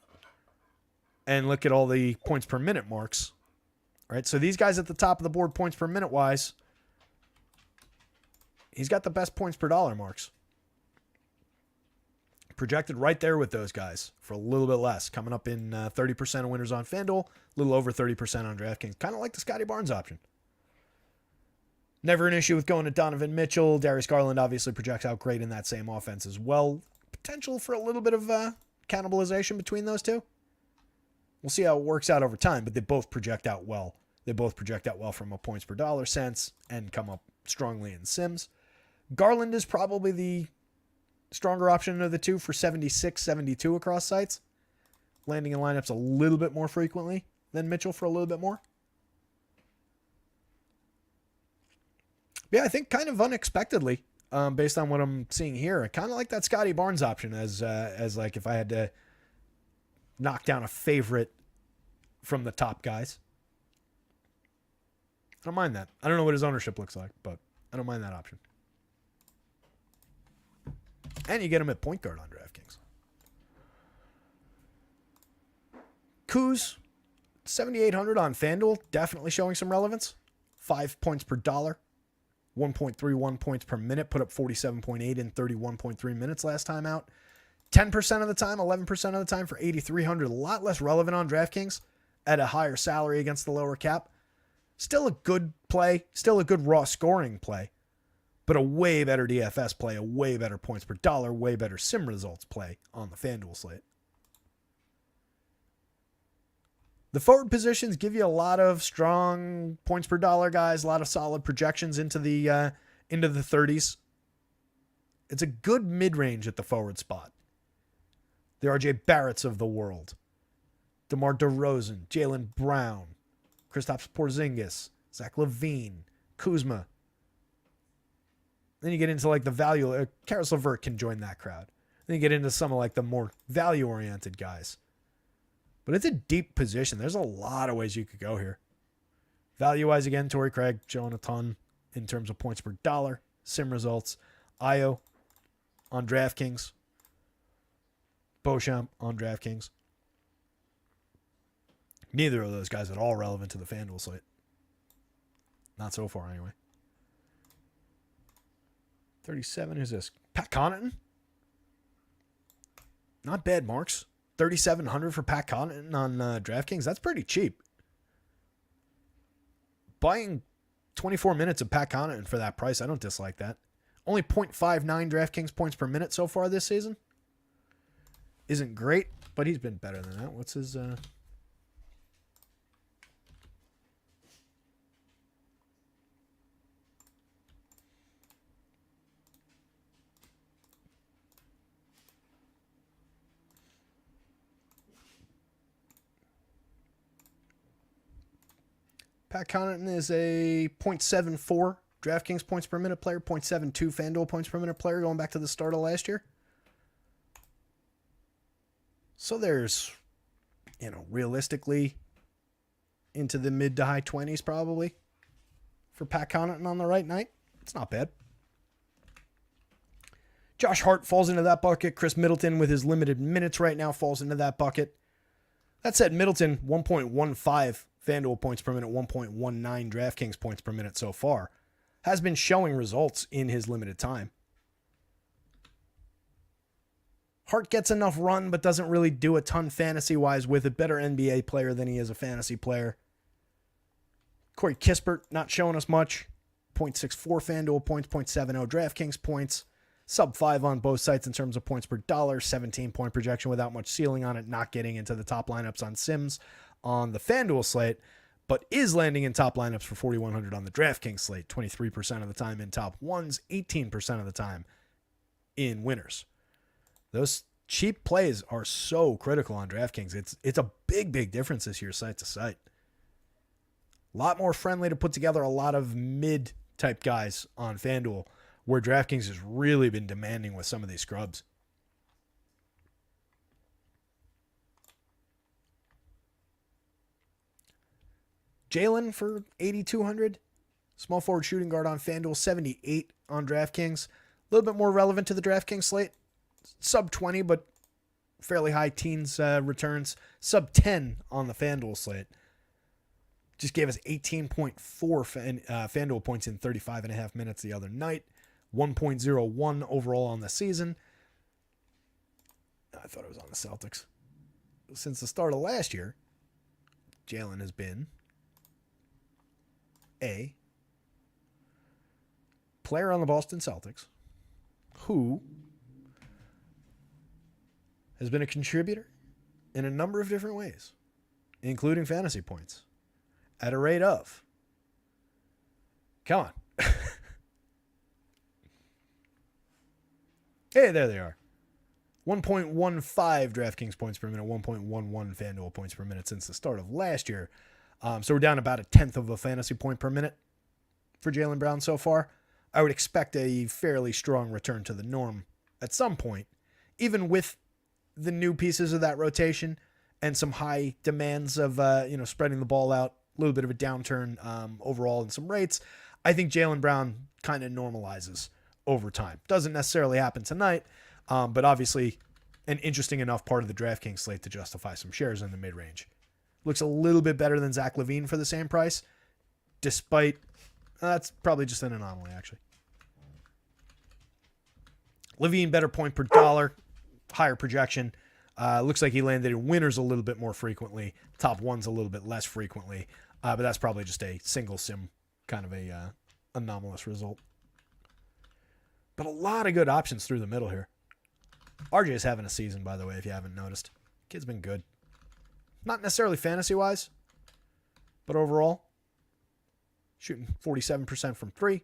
Speaker 1: And look at all the points per minute marks. All right, so these guys at the top of the board, points per minute wise, he's got the best points per dollar marks. Projected right there with those guys for a little bit less. Coming up in 30% of winners on FanDuel, a little over 30% on DraftKings. Kind of like the Scotty Barnes option. Never an issue with going to Donovan Mitchell. Darius Garland obviously projects out great in that same offense as well. Potential for a little bit of cannibalization between those two. We'll see how it works out over time, but they both project out well. They both project out well from a points per dollar sense and come up strongly in Sims. Garland is probably the stronger option of the two for 76, 72 across sites. Landing in lineups a little bit more frequently than Mitchell for a little bit more. Yeah, I think kind of unexpectedly, based on what I'm seeing here. I kind of like that Scotty Barnes option as like if I had to knock down a favorite from the top guys. I don't mind that. I don't know what his ownership looks like, but I don't mind that option. And you get him at point guard on DraftKings. Kuz, 7,800 on FanDuel, definitely showing some relevance. 5 points per dollar, 1.31 points per minute, put up 47.8 in 31.3 minutes last time out. 10% of the time, 11% of the time for 8,300. A lot less relevant on DraftKings at a higher salary against the lower cap. Still a good play, still a good raw scoring play, but a way better DFS play, a way better points per dollar, way better sim results play on the FanDuel slate. The forward positions give you a lot of strong points per dollar guys, a lot of solid projections into the 30s. It's a good mid-range at the forward spot. The RJ Barretts of the world, DeMar DeRozan, Jaylen Brown, Kristaps Porzingis, Zach LaVine, Kuzma. Then you get into like the value. Karis LeVert can join that crowd. Then you get into some of like the more value-oriented guys. But it's a deep position. There's a lot of ways you could go here. Value-wise, again, Torrey Craig showing a ton in terms of points per dollar, sim results. Io on DraftKings. Beauchamp on DraftKings. Neither of those guys at all relevant to the FanDuel slate. Not so far, anyway. 37, who's this? Pat Connaughton? Not bad marks. 3,700 for Pat Connaughton on DraftKings. That's pretty cheap. Buying 24 minutes of Pat Connaughton for that price, I don't dislike that. Only 0.59 DraftKings points per minute so far this season. Isn't great, but he's been better than that. What's his... Pat Connaughton is a 0.74 DraftKings points per minute player, 0.72 FanDuel points per minute player going back to the start of last year. So there's, realistically into the mid to high 20s probably for Pat Connaughton on the right night. It's not bad. Josh Hart falls into that bucket. Chris Middleton with his limited minutes right now falls into that bucket. That said, Middleton, 1.15 FanDuel points per minute, 1.19 DraftKings points per minute so far, has been showing results in his limited time. Hart gets enough run, but doesn't really do a ton fantasy-wise with it. Better NBA player than he is a fantasy player. Corey Kispert, not showing us much. 0.64 FanDuel points, 0.70 DraftKings points. Sub 5 on both sites in terms of points per dollar. 17-point projection without much ceiling on it. Not getting into the top lineups on Sims on the FanDuel slate, but is landing in top lineups for 4,100 on the DraftKings slate. 23% of the time in top ones, 18% of the time in winners. Those cheap plays are so critical on DraftKings. It's a big difference this year site to site. A lot more friendly to put together a lot of mid-type guys on FanDuel, where DraftKings has really been demanding with some of these scrubs. Jalen for 8,200. Small forward shooting guard on FanDuel, 78 on DraftKings. A little bit more relevant to the DraftKings slate. Sub 20, but fairly high teens returns. Sub 10 on the FanDuel slate. Just gave us 18.4 FanDuel points in 35.5 minutes the other night. 1.01 overall on the season. I thought it was on the Celtics. Since the start of last year, Jalen has been a player on the Boston Celtics who has been a contributor in a number of different ways, including fantasy points, at a rate of, come on. Hey, there they are. 1.15 DraftKings points per minute, 1.11 FanDuel points per minute since the start of last year. So we're down about a tenth of a fantasy point per minute for Jaylen Brown so far. I would expect a fairly strong return to the norm at some point, even with the new pieces of that rotation and some high demands of spreading the ball out, a little bit of a downturn overall in some rates. I think Jaylen Brown kind of normalizes over time. Doesn't necessarily happen tonight, but obviously an interesting enough part of the DraftKings slate to justify some shares in the mid-range. Looks a little bit better than Zach LaVine for the same price, despite that's probably just an anomaly, actually. LaVine, better point per dollar, higher projection. Looks like he landed in winners a little bit more frequently. Top ones a little bit less frequently. But that's probably just a single sim kind of a anomalous result. But a lot of good options through the middle here. RJ is having a season, by the way, if you haven't noticed. Kid's been good. Not necessarily fantasy-wise, but overall. Shooting 47% from 3.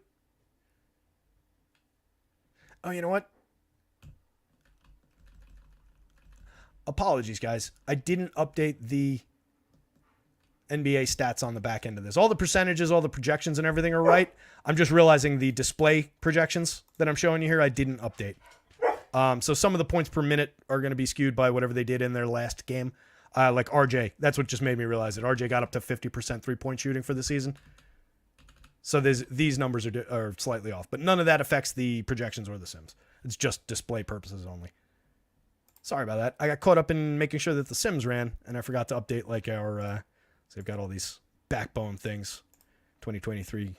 Speaker 1: Oh, you know what? Apologies, guys. I didn't update the NBA stats on the back end of this. All the percentages, all the projections and everything are right. I'm just realizing the display projections that I'm showing you here, I didn't update. So some of the points per minute are going to be skewed by whatever they did in their last game. Like RJ, that's what just made me realize that RJ got up to 50% three-point shooting for the season. So these numbers are slightly off, but none of that affects the projections or the sims. It's just display purposes only. Sorry about that. I got caught up in making sure that the sims ran, and I forgot to update like our. So I've got all these backbone things. 2023.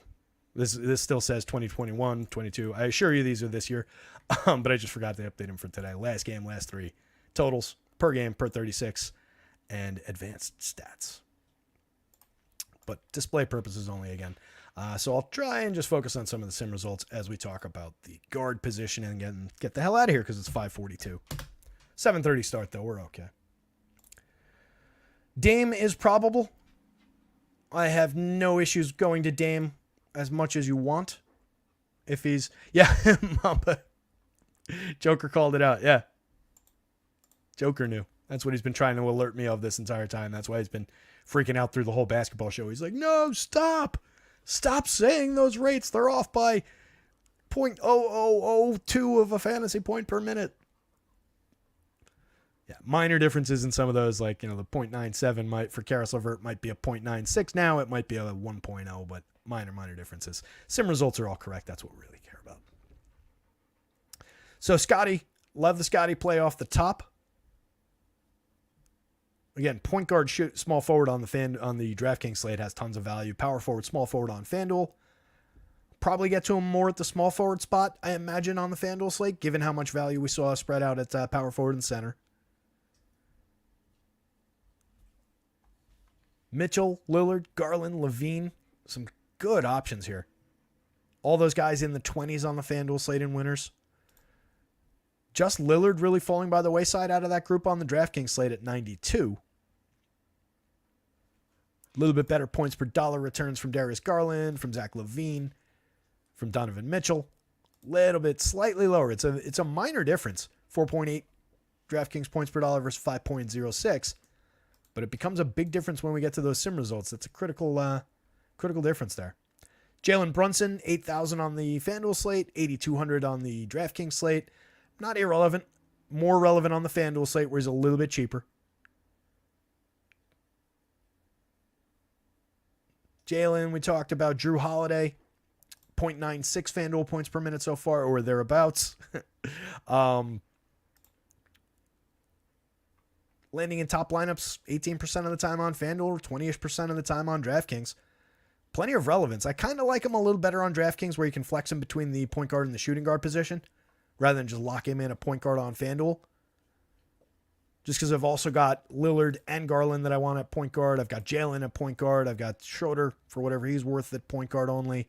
Speaker 1: This still says 2021, 22. I assure you these are this year, but I just forgot to update them for today. Last game, last 3 totals per game per 36, and advanced stats. But display purposes only again. So I'll try and just focus on some of the sim results as we talk about the guard position and get the hell out of here because it's 5:42. 7:30 start though. We're okay. Dame is probable. I have no issues going to Dame as much as you want. If he's... Yeah, Mamba. Joker called it out. Yeah. Joker knew. That's what he's been trying to alert me of this entire time. That's why he's been freaking out through the whole basketball show. He's like, no, stop. Stop saying those rates. They're off by 0.0002 of a fantasy point per minute. Yeah, minor differences in some of those, like, the 0.97 might, for Karis LeVert, might be a 0.96 now. It might be a 1.0, but minor differences. Sim results are all correct. That's what we really care about. So Scotty, love the Scotty play off the top. Again, point guard, shoot, small forward on the DraftKings slate has tons of value. Power forward, small forward on FanDuel. Probably get to him more at the small forward spot, I imagine, on the FanDuel slate, given how much value we saw spread out at power forward and center. Mitchell, Lillard, Garland, LaVine, some good options here. All those guys in the 20s on the FanDuel slate in winners. Just Lillard really falling by the wayside out of that group on the DraftKings slate at 92. A little bit better points per dollar returns from Darius Garland, from Zach LaVine, from Donovan Mitchell. Little bit slightly lower. It's a minor difference. 4.8 DraftKings points per dollar versus 5.06. But it becomes a big difference when we get to those sim results. That's a critical difference there. Jalen Brunson, 8,000 on the FanDuel slate, 8,200 on the DraftKings slate. Not irrelevant. More relevant on the FanDuel slate where he's a little bit cheaper. Jalen, we talked about. Drew Holiday, 0.96 FanDuel points per minute so far, or thereabouts. Landing in top lineups 18% of the time on FanDuel, 20-ish% of the time on DraftKings. Plenty of relevance. I kind of like him a little better on DraftKings where you can flex him between the point guard and the shooting guard position rather than just lock him in a point guard on FanDuel. Just because I've also got Lillard and Garland that I want at point guard. I've got Jalen at point guard. I've got Schroeder for whatever he's worth at point guard only.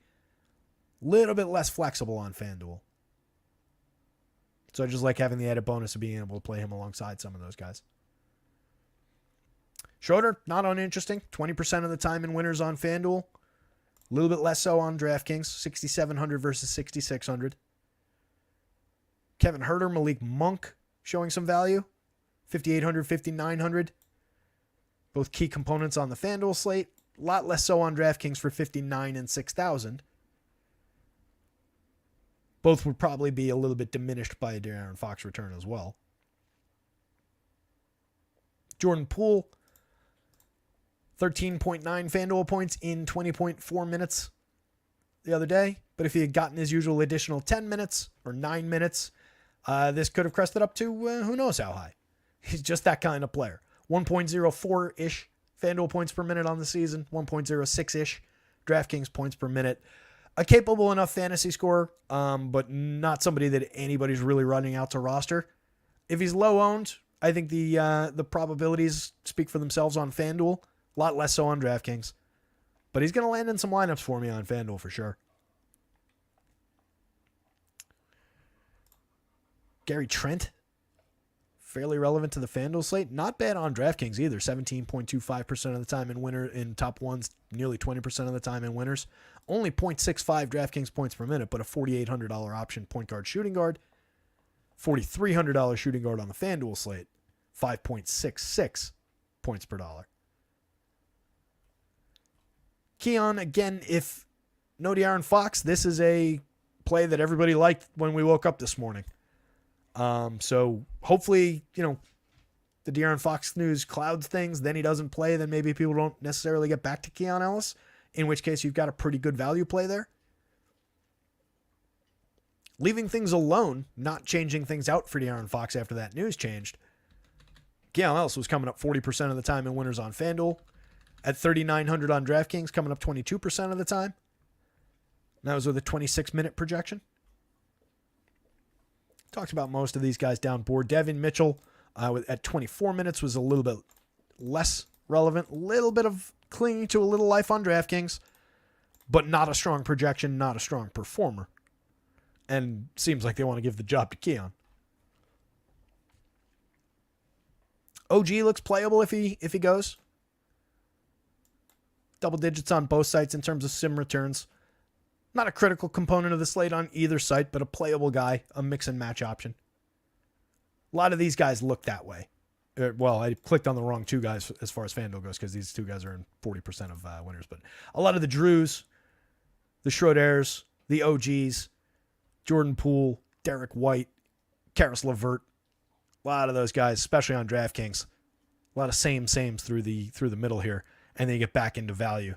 Speaker 1: Little bit less flexible on FanDuel. So I just like having the added bonus of being able to play him alongside some of those guys. Schroeder, not uninteresting. 20% of the time in winners on FanDuel. A little bit less so on DraftKings. 6,700 versus 6,600. Kevin Huerter, Malik Monk showing some value. 5,800, 5,900. Both key components on the FanDuel slate. A lot less so on DraftKings for 59 and 6,000. Both would probably be a little bit diminished by a De'Aaron Fox return as well. Jordan Poole, 13.9 FanDuel points in 20.4 minutes the other day. But if he had gotten his usual additional 10 minutes or 9 minutes, this could have crested up to who knows how high. He's just that kind of player. 1.04-ish FanDuel points per minute on the season, 1.06-ish DraftKings points per minute. A capable enough fantasy scorer, but not somebody that anybody's really running out to roster. If he's low owned, I think the probabilities speak for themselves on FanDuel. A lot less so on DraftKings. But he's going to land in some lineups for me on FanDuel for sure. Gary Trent, fairly relevant to the FanDuel slate. Not bad on DraftKings either. 17.25% of the time in top ones, nearly 20% of the time in winners. Only 0.65 DraftKings points per minute, but a $4,800 option point guard shooting guard. $4,300 shooting guard on the FanDuel slate. 5.66 points per dollar. Keon, again, if no De'Aaron Fox, this is a play that everybody liked when we woke up this morning. So hopefully, the De'Aaron Fox news clouds things, then he doesn't play, then maybe people don't necessarily get back to Keon Ellis, in which case you've got a pretty good value play there. Leaving things alone, not changing things out for De'Aaron Fox after that news changed. Keon Ellis was coming up 40% of the time in winners on FanDuel. At 3,900 on DraftKings, coming up 22% of the time. That was with a 26-minute projection. Talked about most of these guys down board. Devin Mitchell at 24 minutes was a little bit less relevant. A little bit of clinging to a little life on DraftKings, but not a strong projection, not a strong performer. And seems like they want to give the job to Keon. OG looks playable if he goes. Double digits on both sites in terms of sim returns. Not a critical component of the slate on either site, but a playable guy, a mix and match option. A lot of these guys look that way. Well, I clicked on the wrong two guys as far as FanDuel goes because these two guys are in 40% of winners. But a lot of the Drews, the Schroders, the OGs, Jordan Poole, Derek White, Karis LeVert, a lot of those guys, especially on DraftKings. A lot of sames through the middle here. And then you get back into value.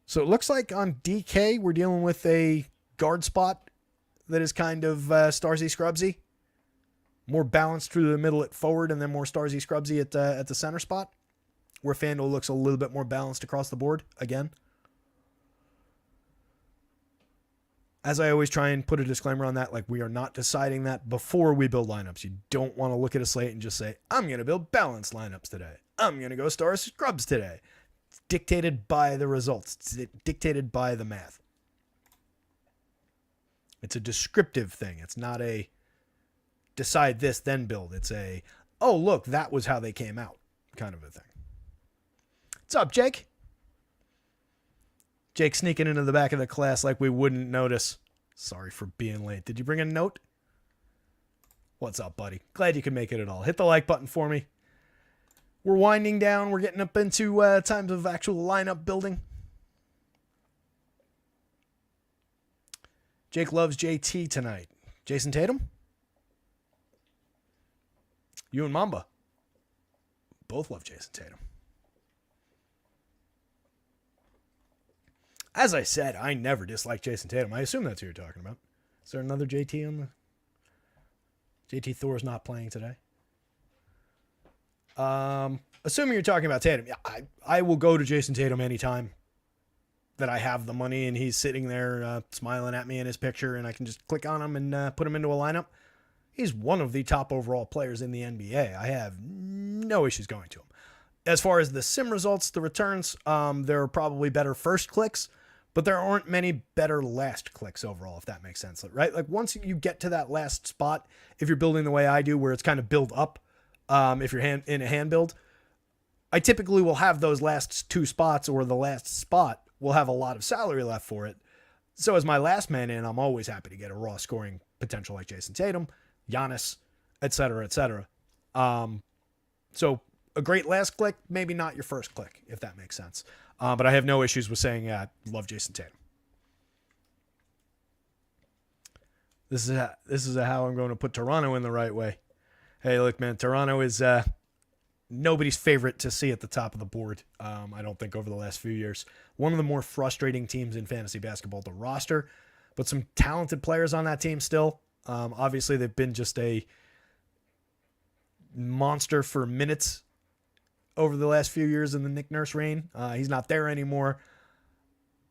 Speaker 1: So it looks like on DK, we're dealing with a guard spot that is kind of Starsy Scrubsy. More balanced through the middle at forward and then more Starsy Scrubsy at the center spot. Where FanDuel looks a little bit more balanced across the board again. As I always try and put a disclaimer on that, like we are not deciding that before we build lineups. You don't want to look at a slate and just say, I'm going to build balanced lineups today. I'm going to go Stars Scrubs today. It's dictated by the results. It's dictated by the math. It's a descriptive thing. It's not a decide this, then build. It's a, oh, look, that was how they came out kind of a thing. What's up, Jake? Jake sneaking into the back of the class like we wouldn't notice. Sorry for being late. Did you bring a note? What's up, buddy? Glad you could make it at all. Hit the like button for me. We're winding down. We're getting up into times of actual lineup building. Jake loves JT tonight. Jason Tatum? You and Mamba both love Jason Tatum. As I said, I never disliked Jason Tatum. I assume that's who you're talking about. Is there another JT on the... JT Thor's not playing today? Assuming you're talking about Tatum, yeah, I will go to Jason Tatum anytime that I have the money and he's sitting there smiling at me in his picture and I can just click on him and put him into a lineup. He's one of the top overall players in the NBA. I have no issues going to him. As far as the sim results, the returns, there are probably better first clicks, but there aren't many better last clicks overall, if that makes sense, right? Like once you get to that last spot, if you're building the way I do, where it's kind of build up, if you're in a hand build, I typically will have those last two spots or the last spot will have a lot of salary left for it. So as my last man in, I'm always happy to get a raw scoring potential like Jason Tatum, Giannis, et cetera, et cetera. So a great last click, maybe not your first click, if that makes sense. But I have no issues with saying, love Jason Tatum. This is how I'm going to put Toronto in the right way. Hey, look, man, Toronto is nobody's favorite to see at the top of the board. I don't think over the last few years. One of the more frustrating teams in fantasy basketball to roster, but some talented players on that team still. Obviously, they've been just a monster for minutes over the last few years in the Nick Nurse reign. He's not there anymore,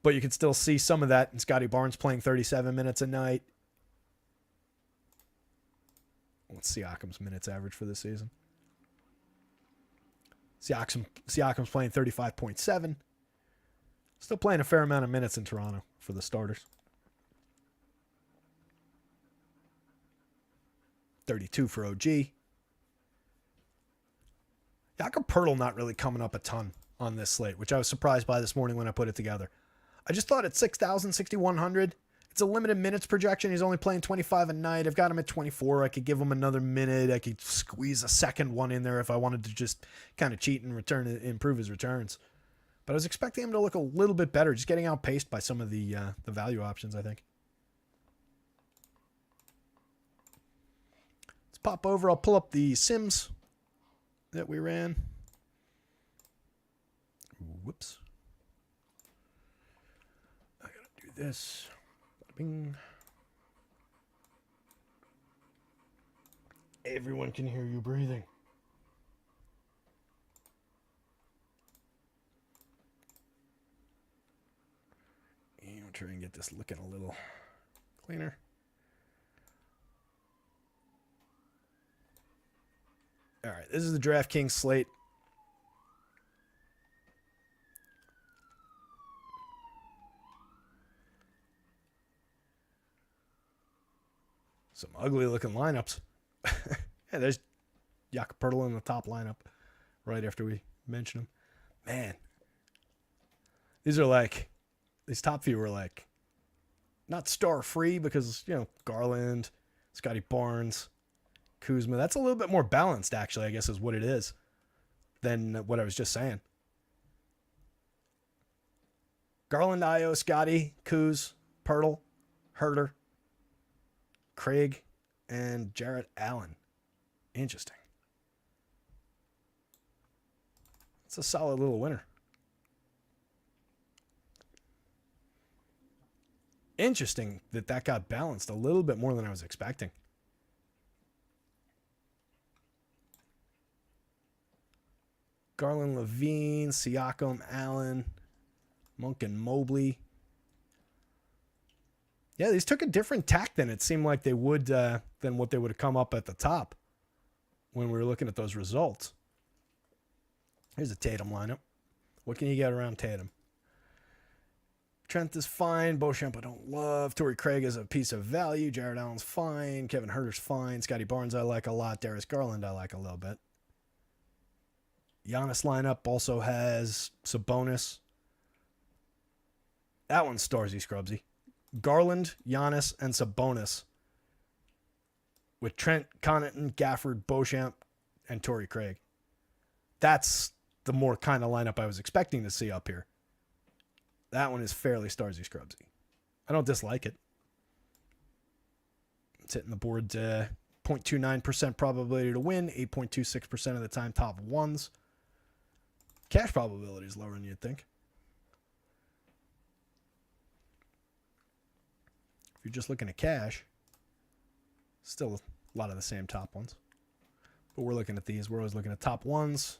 Speaker 1: but you can still see some of that in Scotty Barnes playing 37 minutes a night. What's Siakam's minutes average for this season? Siakam's playing 35.7. Still playing a fair amount of minutes in Toronto for the starters. 32 for OG. Jakob Poeltl not really coming up a ton on this slate, which I was surprised by this morning when I put it together. I just thought at 6,000, 6,100, it's a limited minutes projection. He's only playing 25 a night. I've got him at 24. I could give him another minute. I could squeeze a second one in there if I wanted to just kind of cheat and improve his returns. But I was expecting him to look a little bit better, just getting outpaced by some of the value options, I think. Let's pop over. I'll pull up the Sims that we ran. Whoops. I gotta do this. Bing. Everyone can hear you breathing. And we'll try and get this looking a little cleaner. All right, this is the DraftKings slate. Some ugly looking lineups. Yeah, there's Jakob Poeltl in the top lineup right after we mentioned him. Man, these top few were like not star free because, Garland, Scotty Barnes, Kuzma. That's a little bit more balanced, actually, I guess is what it is, than what I was just saying. Garland, Io, Scotty, Kuz, Poeltl, Herter, Craig, and Jarrett Allen. Interesting. It's a solid little winner. Interesting that got balanced a little bit more than I was expecting. Garland, Levine, Siakam, Allen, Monk, and Mobley. Yeah, these took a different tack than it seemed like they would, than what they would have come up at the top when we were looking at those results. Here's a Tatum lineup. What can you get around Tatum? Trent is fine. Beauchamp I don't love. Torrey Craig is a piece of value. Jared Allen's fine. Kevin Huerter's fine. Scotty Barnes I like a lot. Darius Garland I like a little bit. Giannis lineup also has Sabonis. That one's Starsy Scrubsy. Garland, Giannis, and Sabonis with Trent, Connaughton, Gafford, Beauchamp, and Torrey Craig. That's the more kind of lineup I was expecting to see up here. That one is fairly Starsy Scrubsy. I don't dislike it. It's hitting the board 0.29% probability to win, 8.26% of the time top ones. Cash probability is lower than you'd think. If you're just looking at cash, still a lot of the same top ones. But we're looking at these. We're always looking at top ones,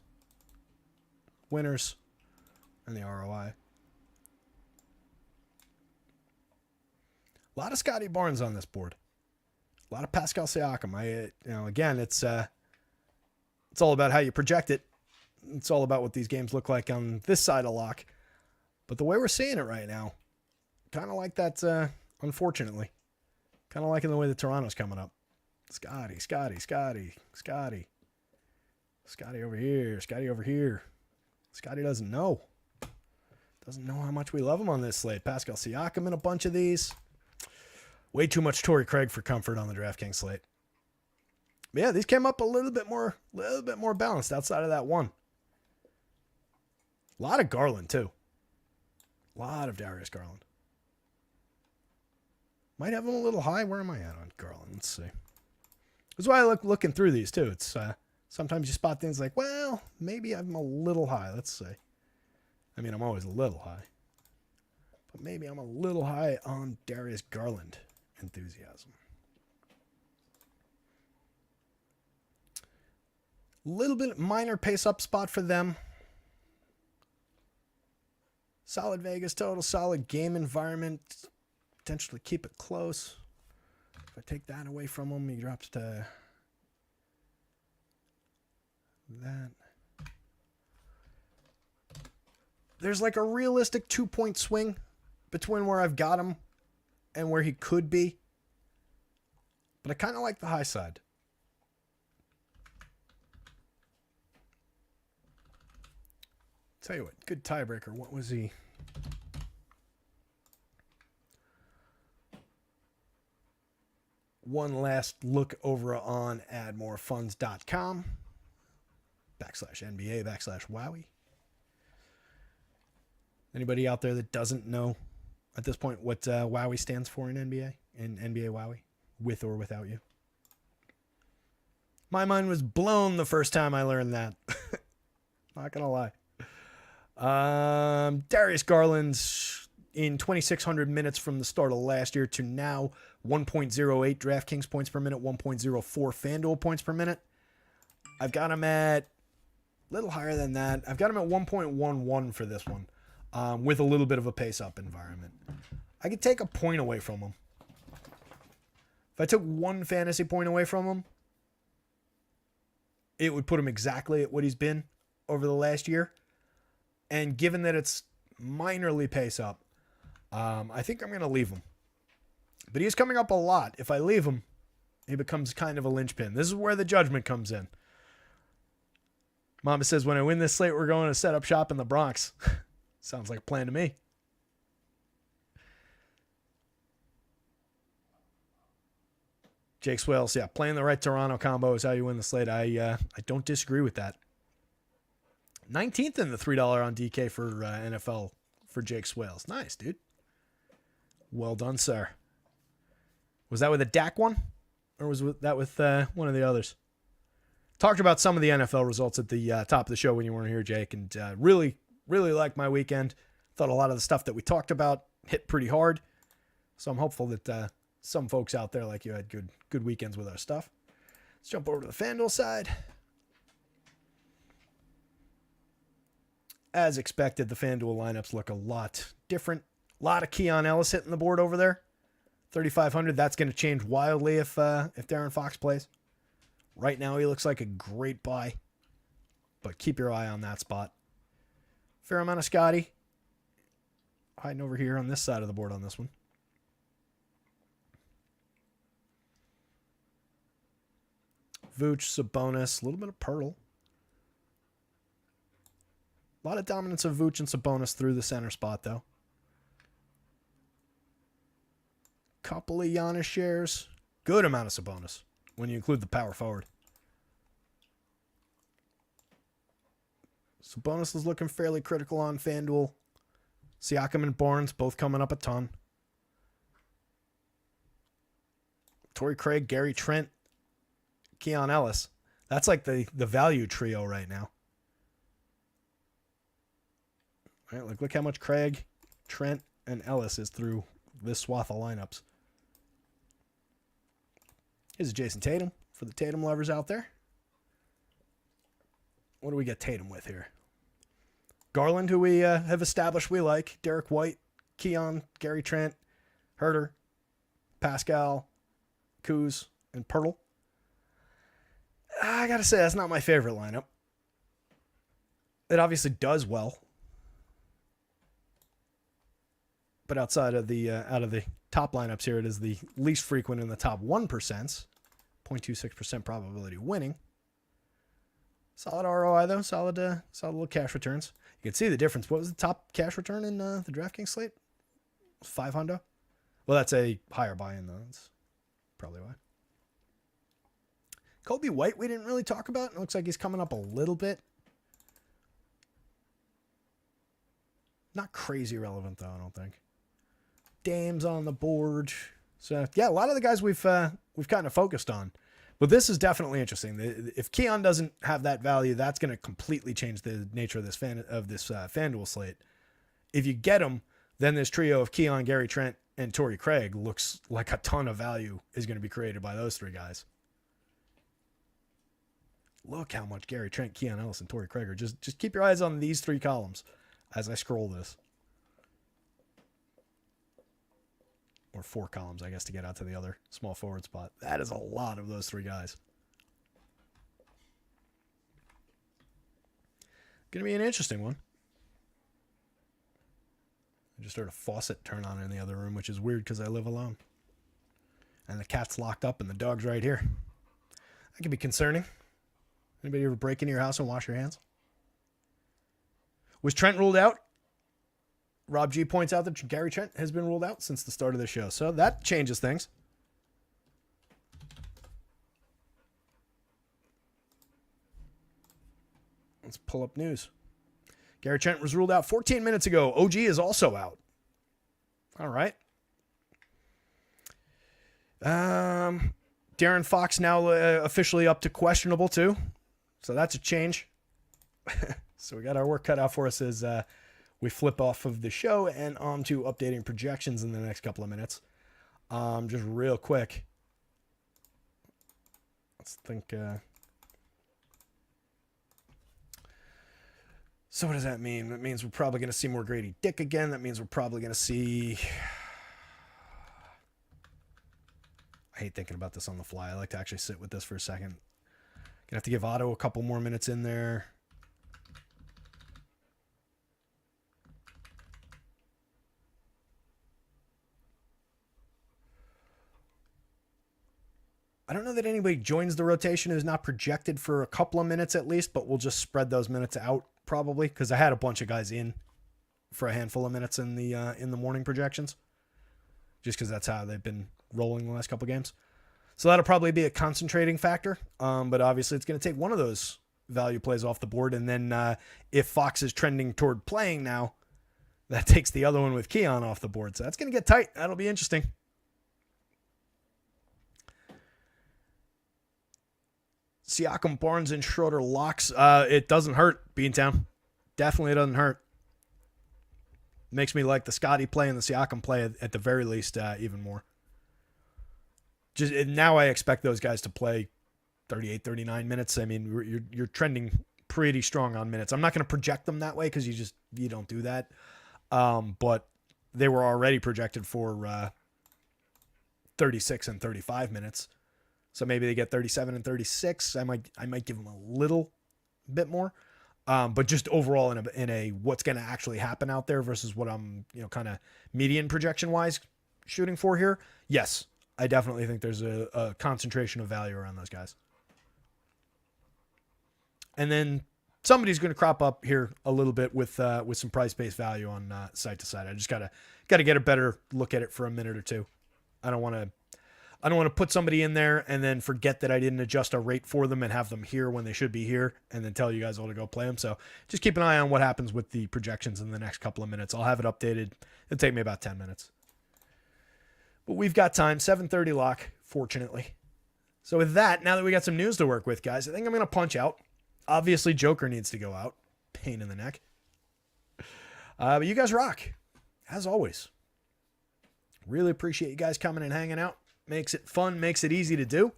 Speaker 1: winners, and the ROI. A lot of Scotty Barnes on this board. A lot of Pascal Siakam. Again, it's all about how you project it. It's all about what these games look like on this side of lock. But the way we're seeing it right now, kind of like that, unfortunately. Kind of liking the way that Toronto's coming up. Scotty over here. Scotty over here. Scotty doesn't know. Doesn't know how much we love him on this slate. Pascal Siakam in a bunch of these. Way too much Torrey Craig for comfort on the DraftKings slate. But yeah, these came up a little bit more balanced outside of that one. A lot of Garland, too. A lot of Darius Garland. Might have him a little high. Where am I at on Garland? Let's see. That's why I like looking through these too. It's sometimes you spot things like, well, maybe I'm a little high. Let's see. I mean, I'm always a little high. But maybe I'm a little high on Darius Garland enthusiasm. Little bit minor pace up spot for them. Solid Vegas total, solid game environment. Potentially keep it close. If I take that away from him, he drops to that. There's like a realistic 2-point swing between where I've got him and where he could be. But I kind of like the high side. Tell you what, good tiebreaker. What was he? One last look over on addmorefunds.com /NBA/Wowie. Anybody out there that doesn't know at this point what Wowie stands for in NBA? In NBA Wowie? With or without you? My mind was blown the first time I learned that. Not going to lie. Darius Garland's in 2,600 minutes from the start of last year to now, 1.08 DraftKings points per minute, 1.04 FanDuel points per minute. I've got him at a little higher than that. I've got him at 1.11 for this one, with a little bit of a pace-up environment. I could take a point away from him. If I took one fantasy point away from him, it would put him exactly at what he's been over the last year. And given that it's minorly pace up, I think I'm going to leave him. But he's coming up a lot. If I leave him, he becomes kind of a linchpin. This is where the judgment comes in. Mama says, when I win this slate, we're going to set up shop in the Bronx. Sounds like a plan to me. Jake Swales, yeah, playing the right Toronto combo is how you win the slate. I don't disagree with that. 19th in the $3 on DK for NFL for Jake Swales. Nice, dude. Well done, sir. Was that with a Dak one? Or was that with one of the others? Talked about some of the NFL results at the top of the show when you weren't here, Jake, and really, really liked my weekend. Thought a lot of the stuff that we talked about hit pretty hard. So I'm hopeful that some folks out there like you had good weekends with our stuff. Let's jump over to the FanDuel side. As expected, the FanDuel lineups look a lot different. A lot of Keon Ellis hitting the board over there. 3,500. That's going to change wildly if Darren Fox plays. Right now, he looks like a great buy. But keep your eye on that spot. Fair amount of Scotty. Hiding over here on this side of the board on this one. Vooch, Sabonis, a little bit of Pirtle. A lot of dominance of Vooch and Sabonis through the center spot, though. Couple of Giannis shares. Good amount of Sabonis when you include the power forward. Sabonis is looking fairly critical on FanDuel. Siakam and Barnes both coming up a ton. Torrey Craig, Gary Trent, Keon Ellis. That's like the value trio right now. All right, look how much Craig, Trent, and Ellis is through this swath of lineups. Here's a Jason Tatum for the Tatum lovers out there. What do we get Tatum with here? Garland, who we have established we like. Derek White, Keon, Gary Trent, Herter, Pascal, Kuz, and Pirtle. I got to say, that's not my favorite lineup. It obviously does well. But outside of the out of the top lineups here, it is the least frequent in the top 1%, 0.26% probability of winning. Solid ROI though, solid little cash returns. You can see the difference. What was the top cash return in the DraftKings slate? 500. Well, that's a higher buy-in though. That's probably why. Kobe White, we didn't really talk about. It looks like he's coming up a little bit. Not crazy relevant though, I don't think. Dame's on the board.
Speaker 2: So yeah, a lot of the guys we've kind of focused on, but this is definitely interesting. If Keon doesn't have that value, that's going to completely change the nature of this FanDuel slate. If you get him, then this trio of Keon, Gary Trent, and Torrey Craig looks like a ton of value is going to be created by those three guys. Look how much Gary Trent, Keon Ellis, and Torrey Craig are. Just keep your eyes on these three columns as I scroll this. Or 4 columns, I guess, to get out to the other small forward spot. That is a lot of those three guys. Going to be an interesting one. I just heard a faucet turn on in the other room, which is weird because I live alone. And the cat's locked up and the dog's right here. That could be concerning. Anybody ever break into your house and wash your hands? Was Trent ruled out? Rob G points out that Gary Trent has been ruled out since the start of the show. So that changes things. Let's pull up news. Gary Trent was ruled out 14 minutes ago. OG is also out. All right. Darren Fox now officially up to questionable too. So that's a change. So we got our work cut out for us as we flip off of the show and on to updating projections in the next couple of minutes. Just real quick. Let's think. So what does that mean? That means we're probably going to see more Grady Dick again. That means we're probably going to see... I hate thinking about this on the fly. I like to actually sit with this for a second. Gonna have to give Otto a couple more minutes in there. I don't know that anybody joins the rotation who's not projected for a couple of minutes at least, but we'll just spread those minutes out probably because I had a bunch of guys in for a handful of minutes in the morning projections, just because that's how they've been rolling the last couple of games. So that'll probably be a concentrating factor, but obviously it's going to take one of those value plays off the board, and then if Fox is trending toward playing now, that takes the other one with Keon off the board. So that's going to get tight. That'll be interesting. Siakam, Barnes, and Schroeder locks. It doesn't hurt, Beantown. Definitely doesn't hurt. Makes me like the Scotty play and the Siakam play at the very least even more. Just now I expect those guys to play 38, 39 minutes. I mean, you're trending pretty strong on minutes. I'm not going to project them that way because you don't do that. But they were already projected for 36 and 35 minutes. So maybe they get 37 and 36. I might give them a little bit more. But just overall in a what's going to actually happen out there versus what I'm, kind of median projection wise shooting for here. Yes, I definitely think there's a concentration of value around those guys. And then somebody's going to crop up here a little bit with some price-based value on site to site. I just gotta get a better look at it for a minute or two. I don't want to put somebody in there and then forget that I didn't adjust a rate for them and have them here when they should be here and then tell you guys all to go play them. So just keep an eye on what happens with the projections in the next couple of minutes. I'll have it updated. It'll take me about 10 minutes. But we've got time. 7:30 lock, fortunately. So with that, now that we got some news to work with, guys, I think I'm going to punch out. Obviously, Joker needs to go out. Pain in the neck. But you guys rock, as always. Really appreciate you guys coming and hanging out. Makes it fun, makes it easy to do.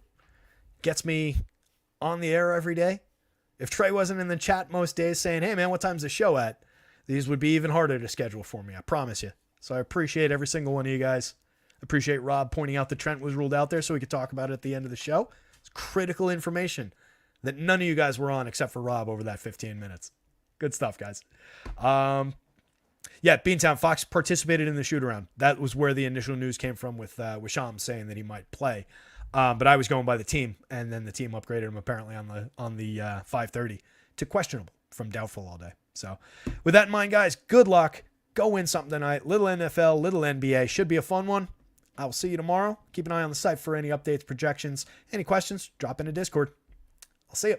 Speaker 2: Gets me on the air every day. If Trey wasn't in the chat most days saying, hey, man, what time's the show at? These would be even harder to schedule for me, I promise you. So I appreciate every single one of you guys. Appreciate Rob pointing out that Trent was ruled out there so we could talk about it at the end of the show. It's critical information that none of you guys were on except for Rob over that 15 minutes. Good stuff, guys. Yeah, Beantown Fox participated in the shoot-around. That was where the initial news came from with Shams saying that he might play. But I was going by the team, and then the team upgraded him apparently on the 5:30 to questionable from doubtful all day. So with that in mind, guys, good luck. Go win something tonight. Little NFL, little NBA. Should be a fun one. I will see you tomorrow. Keep an eye on the site for any updates, projections, any questions. Drop into Discord. I'll see you.